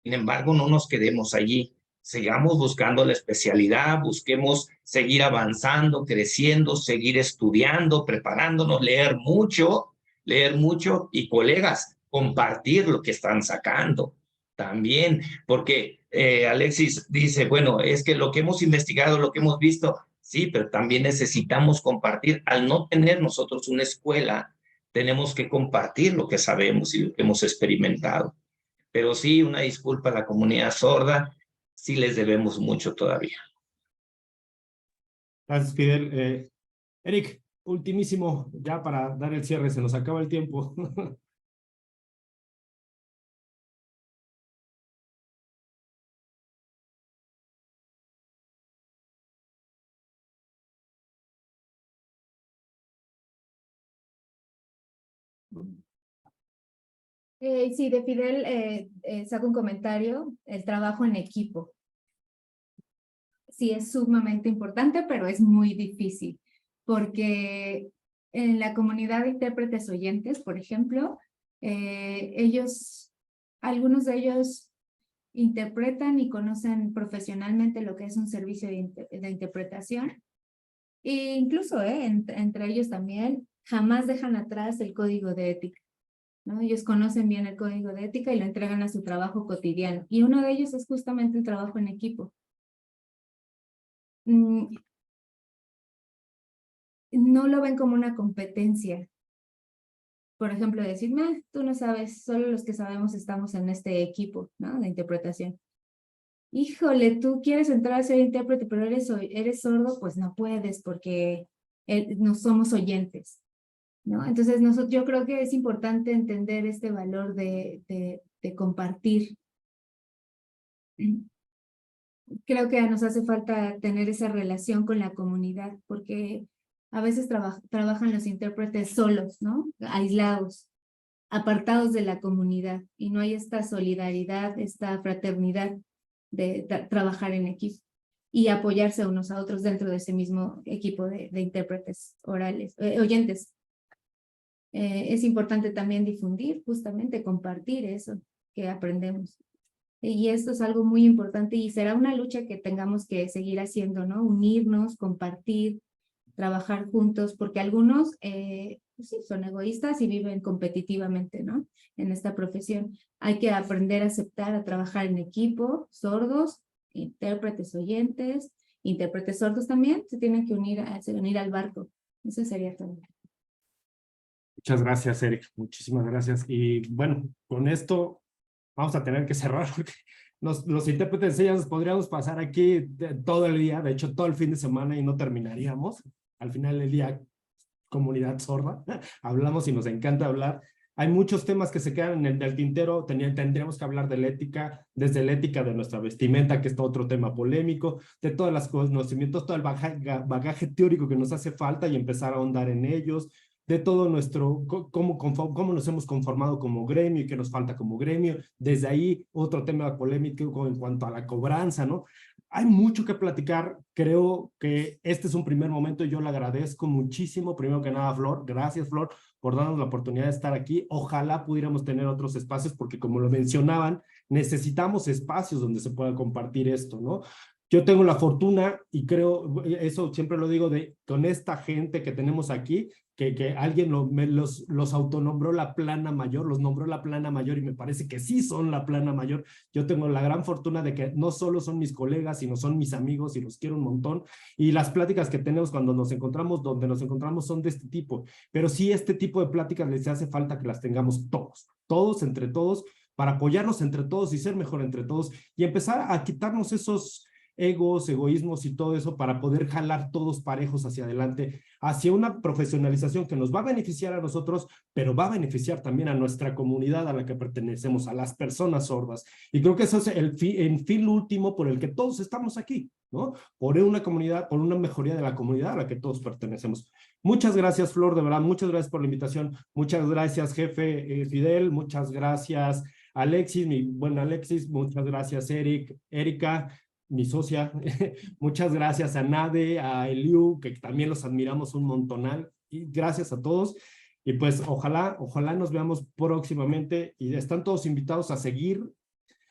Sin embargo, no nos quedemos allí. Sigamos buscando la especialidad, busquemos seguir avanzando, creciendo, seguir estudiando, preparándonos, leer mucho y colegas, compartir lo que están sacando también, porque Alexis dice, bueno, es que lo que hemos investigado, lo que hemos visto, sí, pero también necesitamos compartir. Al no tener nosotros una escuela, tenemos que compartir lo que sabemos y lo que hemos experimentado. Pero sí, una disculpa a la comunidad sorda, sí les debemos mucho todavía. Gracias, Fidel. Eric, ultimísimo, ya para dar el cierre, se nos acaba el tiempo. Sí, de Fidel saco un comentario, el trabajo en equipo. Sí, es sumamente importante, pero es muy difícil, porque en la comunidad de intérpretes oyentes, por ejemplo, algunos de ellos interpretan y conocen profesionalmente lo que es un servicio de interpretación, e incluso entre ellos también jamás dejan atrás el código de ética, ¿no? Ellos conocen bien el código de ética y lo entregan a su trabajo cotidiano, y uno de ellos es justamente el trabajo en equipo. No lo ven como una competencia. Por ejemplo, decirme, tú no sabes, solo los que sabemos estamos en este equipo, ¿no? De interpretación. Híjole, tú quieres entrar a ser intérprete, pero eres sordo, pues no puedes porque no somos oyentes, ¿no? Entonces, yo creo que es importante entender este valor de compartir creo que nos hace falta tener esa relación con la comunidad, porque a veces trabajan los intérpretes solos, ¿no? Aislados, apartados de la comunidad, y no hay esta solidaridad, esta fraternidad de trabajar en equipo y apoyarse unos a otros dentro de ese mismo equipo de intérpretes orales, oyentes. Es importante también difundir, justamente compartir eso que aprendemos. Y esto es algo muy importante y será una lucha que tengamos que seguir haciendo, ¿no? Unirnos, compartir, trabajar juntos, porque algunos sí, son egoístas y viven competitivamente, ¿no? En esta profesión. Hay que aprender a aceptar, a trabajar en equipo, sordos, intérpretes oyentes, intérpretes sordos también, se tienen que unir al barco. Eso sería todo. Muchas gracias, Eric. Muchísimas gracias. Y bueno, con esto vamos a tener que cerrar porque los intérpretes de señas podríamos pasar aquí todo el día, de hecho todo el fin de semana y no terminaríamos. Al final del día, comunidad sorda, hablamos y nos encanta hablar. Hay muchos temas que se quedan en el tintero, tendríamos que hablar de la ética, desde la ética de nuestra vestimenta, que es otro tema polémico, de todos los conocimientos, todo el bagaje teórico que nos hace falta y empezar a ahondar en ellos, de todo nuestro, cómo nos hemos conformado como gremio y qué nos falta como gremio. Desde ahí, otro tema polémico en cuanto a la cobranza, ¿no? Hay mucho que platicar. Creo que este es un primer momento y yo le agradezco muchísimo, primero que nada, Flor. Gracias, Flor, por darnos la oportunidad de estar aquí. Ojalá pudiéramos tener otros espacios porque, como lo mencionaban, necesitamos espacios donde se pueda compartir esto, ¿no? Yo tengo la fortuna, y creo, eso siempre lo digo, con esta gente que tenemos aquí, que alguien los autonombró la plana mayor, los nombró la plana mayor, y me parece que sí son la plana mayor. Yo tengo la gran fortuna de que no solo son mis colegas, sino son mis amigos y los quiero un montón. Y las pláticas que tenemos cuando nos encontramos, donde nos encontramos, son de este tipo. Pero sí, este tipo de pláticas les hace falta que las tengamos todos entre todos, para apoyarnos entre todos y ser mejor entre todos, y empezar a quitarnos esos egos, egoísmos y todo eso para poder jalar todos parejos hacia adelante, hacia una profesionalización que nos va a beneficiar a nosotros, pero va a beneficiar también a nuestra comunidad a la que pertenecemos, a las personas sordas. Y creo que eso es el fin último por el que todos estamos aquí, ¿no? Por una comunidad, por una mejoría de la comunidad a la que todos pertenecemos. Muchas gracias, Flor, de verdad, muchas gracias por la invitación. Muchas gracias, jefe Fidel, muchas gracias, Alexis, mi buen Alexis, muchas gracias, Erika, mi socia, muchas gracias a Nade, a Eliu, que también los admiramos un montonal, y gracias a todos, y pues ojalá nos veamos próximamente, y están todos invitados a seguir.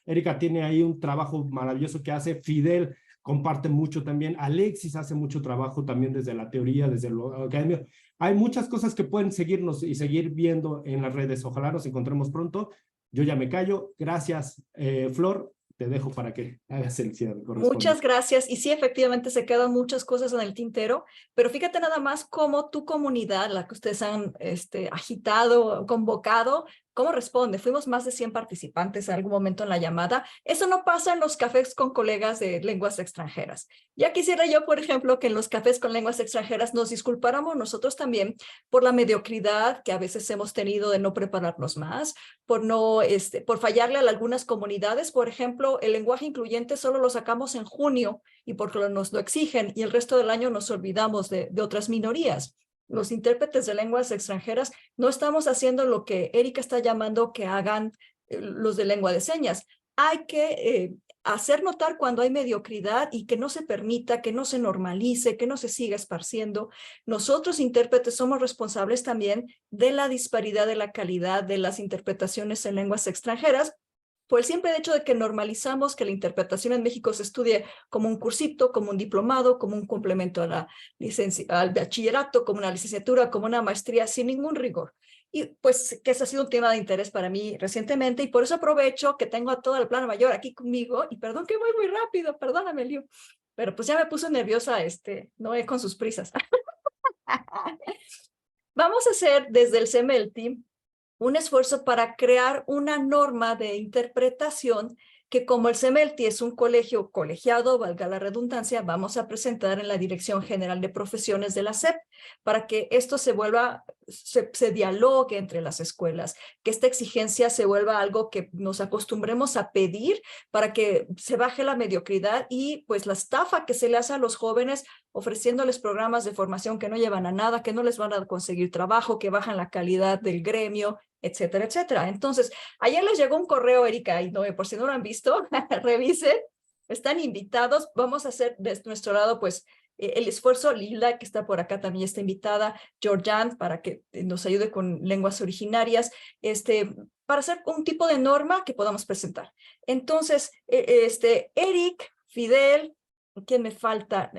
Erika tiene ahí un trabajo maravilloso que hace, Fidel comparte mucho también, Alexis hace mucho trabajo también desde la teoría, desde lo académico. Hay muchas cosas que pueden seguirnos y seguir viendo en las redes. Ojalá nos encontremos pronto. Yo ya me callo. Gracias, Flor. Te dejo para que hagas el cierre correspondiente. Muchas gracias. Y sí, efectivamente se quedan muchas cosas en el tintero, pero fíjate nada más cómo tu comunidad, la que ustedes han agitado, convocado, ¿cómo responde? Fuimos más de 100 participantes en algún momento en la llamada. Eso no pasa en los cafés con colegas de lenguas extranjeras. Ya quisiera yo, por ejemplo, que en los cafés con lenguas extranjeras nos disculpáramos nosotros también por la mediocridad que a veces hemos tenido de no prepararnos más, por fallarle a algunas comunidades. Por ejemplo, el lenguaje incluyente solo lo sacamos en junio y porque nos lo exigen, y el resto del año nos olvidamos de otras minorías. Los intérpretes de lenguas extranjeras no estamos haciendo lo que Erika está llamando que hagan los de lengua de señas. Hay que hacer notar cuando hay mediocridad y que no se permita, que no se normalice, que no se siga esparciendo. Nosotros, intérpretes, somos responsables también de la disparidad de la calidad de las interpretaciones en lenguas extranjeras, por el simple hecho de que normalizamos que la interpretación en México se estudie como un cursito, como un diplomado, como un complemento a al bachillerato, como una licenciatura, como una maestría, sin ningún rigor. Y pues que ese ha sido un tema de interés para mí recientemente, y por eso aprovecho que tengo a toda la plana mayor aquí conmigo, y perdón que voy muy rápido, perdóname, Liu, pero pues ya me puso nerviosa Noé con sus prisas. Vamos a hacer desde el CEMELTI un esfuerzo para crear una norma de interpretación que como el CEMELTI es un colegio colegiado, valga la redundancia, vamos a presentar en la Dirección General de Profesiones de la SEP para que esto se dialogue entre las escuelas, que esta exigencia se vuelva algo que nos acostumbremos a pedir para que se baje la mediocridad y pues la estafa que se le hace a los jóvenes ofreciéndoles programas de formación que no llevan a nada, que no les van a conseguir trabajo, que bajan la calidad del gremio, etcétera, etcétera. Entonces, ayer les llegó un correo, Erika y Noé, por si no lo han visto, revisen, están invitados, vamos a hacer de nuestro lado, pues, el esfuerzo. Lila, que está por acá, también está invitada, Georgian, para que nos ayude con lenguas originarias, para hacer un tipo de norma que podamos presentar. Entonces, Eric, Fidel, ¿quién me falta?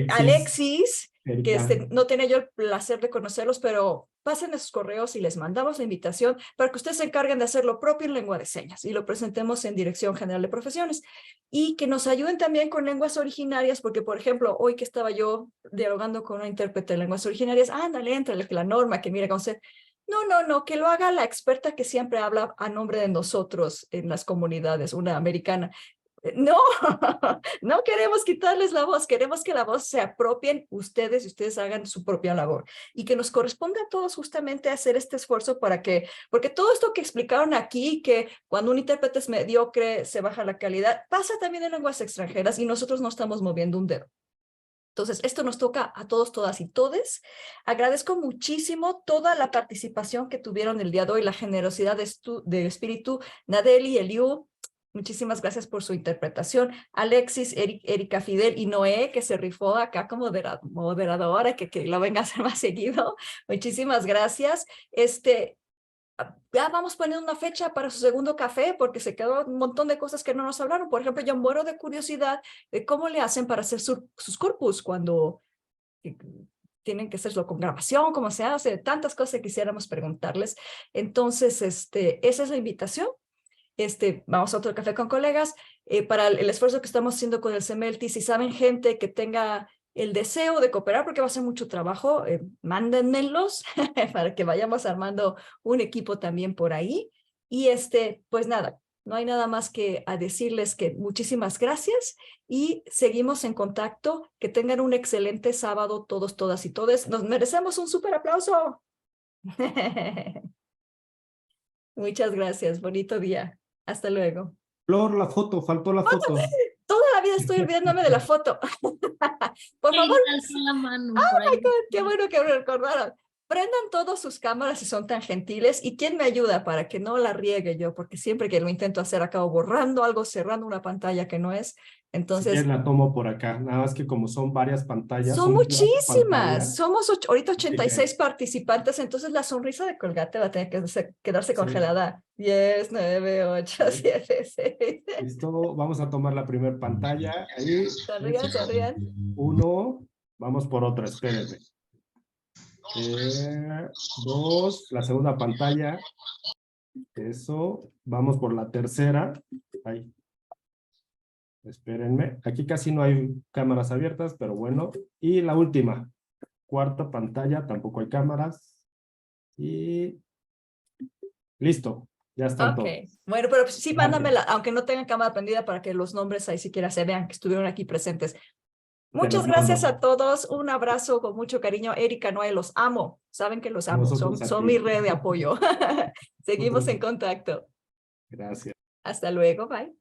Alexis, que no tenía yo el placer de conocerlos, pero pasen esos correos y les mandamos la invitación para que ustedes se encarguen de hacer lo propio en lengua de señas y lo presentemos en Dirección General de Profesiones. Y que nos ayuden también con lenguas originarias, porque, por ejemplo, hoy que estaba yo dialogando con una intérprete de lenguas originarias, ándale, entrale, que la norma, que mira cómo se... No, que lo haga la experta que siempre habla a nombre de nosotros en las comunidades, una americana. No, no queremos quitarles la voz, queremos que la voz se apropien ustedes y ustedes hagan su propia labor y que nos corresponda a todos justamente hacer este esfuerzo porque todo esto que explicaron aquí, que cuando un intérprete es mediocre se baja la calidad, pasa también en lenguas extranjeras y nosotros no estamos moviendo un dedo. Entonces, esto nos toca a todos, todas y todes. Agradezco muchísimo toda la participación que tuvieron el día de hoy, la generosidad de espíritu, Nadeli, Eliu. Muchísimas gracias por su interpretación. Alexis, Erika, Fidel y Noé, que se rifó acá como moderadora, que lo venga a hacer más seguido. Muchísimas gracias. Ya vamos poniendo una fecha para su segundo café, porque se quedó un montón de cosas que no nos hablaron. Por ejemplo, yo muero de curiosidad de cómo le hacen para hacer sus corpus cuando tienen que hacerlo con grabación, cómo se hace, tantas cosas que quisiéramos preguntarles. Entonces, esa es la invitación. Vamos a otro café con colegas para el esfuerzo que estamos haciendo con el CEMELTI. Si saben gente que tenga el deseo de cooperar, porque va a ser mucho trabajo, mándenmelos para que vayamos armando un equipo también por ahí. Y pues nada, no hay nada más que a decirles que muchísimas gracias y seguimos en contacto. Que tengan un excelente sábado todos, todas y todes. Nos merecemos un súper aplauso. Muchas gracias. Bonito día. Hasta luego. Flor, la foto, faltó la foto. Toda la vida estoy olvidándome de la foto. Por favor. La mano Oh por ahí. my God, qué bueno que me recordaron. Prendan todas sus cámaras si son tan gentiles. ¿Y quién me ayuda para que no la riegue yo? Porque siempre que lo intento hacer acabo borrando algo, cerrando una pantalla que no es. Entonces, Si la tomo por acá, nada más que como son varias pantallas. son muchísimas. Pantallas. Somos ahorita 86 participantes, entonces la sonrisa de Colgate va a tener que quedarse congelada. 10, 9, 8, 7, 6. Listo, vamos a tomar la primera pantalla. Ahí. Sonrían. 1, vamos por otra, espérenme. 2, la segunda pantalla. Eso, vamos por la tercera. Ahí. Espérenme, aquí casi no hay cámaras abiertas, pero bueno. Y la última, cuarta pantalla, tampoco hay cámaras. Y listo, ya están todos. Bueno, pero sí mándamela, aunque no tengan cámara prendida, para que los nombres ahí siquiera se vean que estuvieron aquí presentes. Muchas gracias a todos, un abrazo con mucho cariño. Erika, Noé, los amo, saben que los amo, son mi red de apoyo. Seguimos en contacto. Gracias. Hasta luego, bye.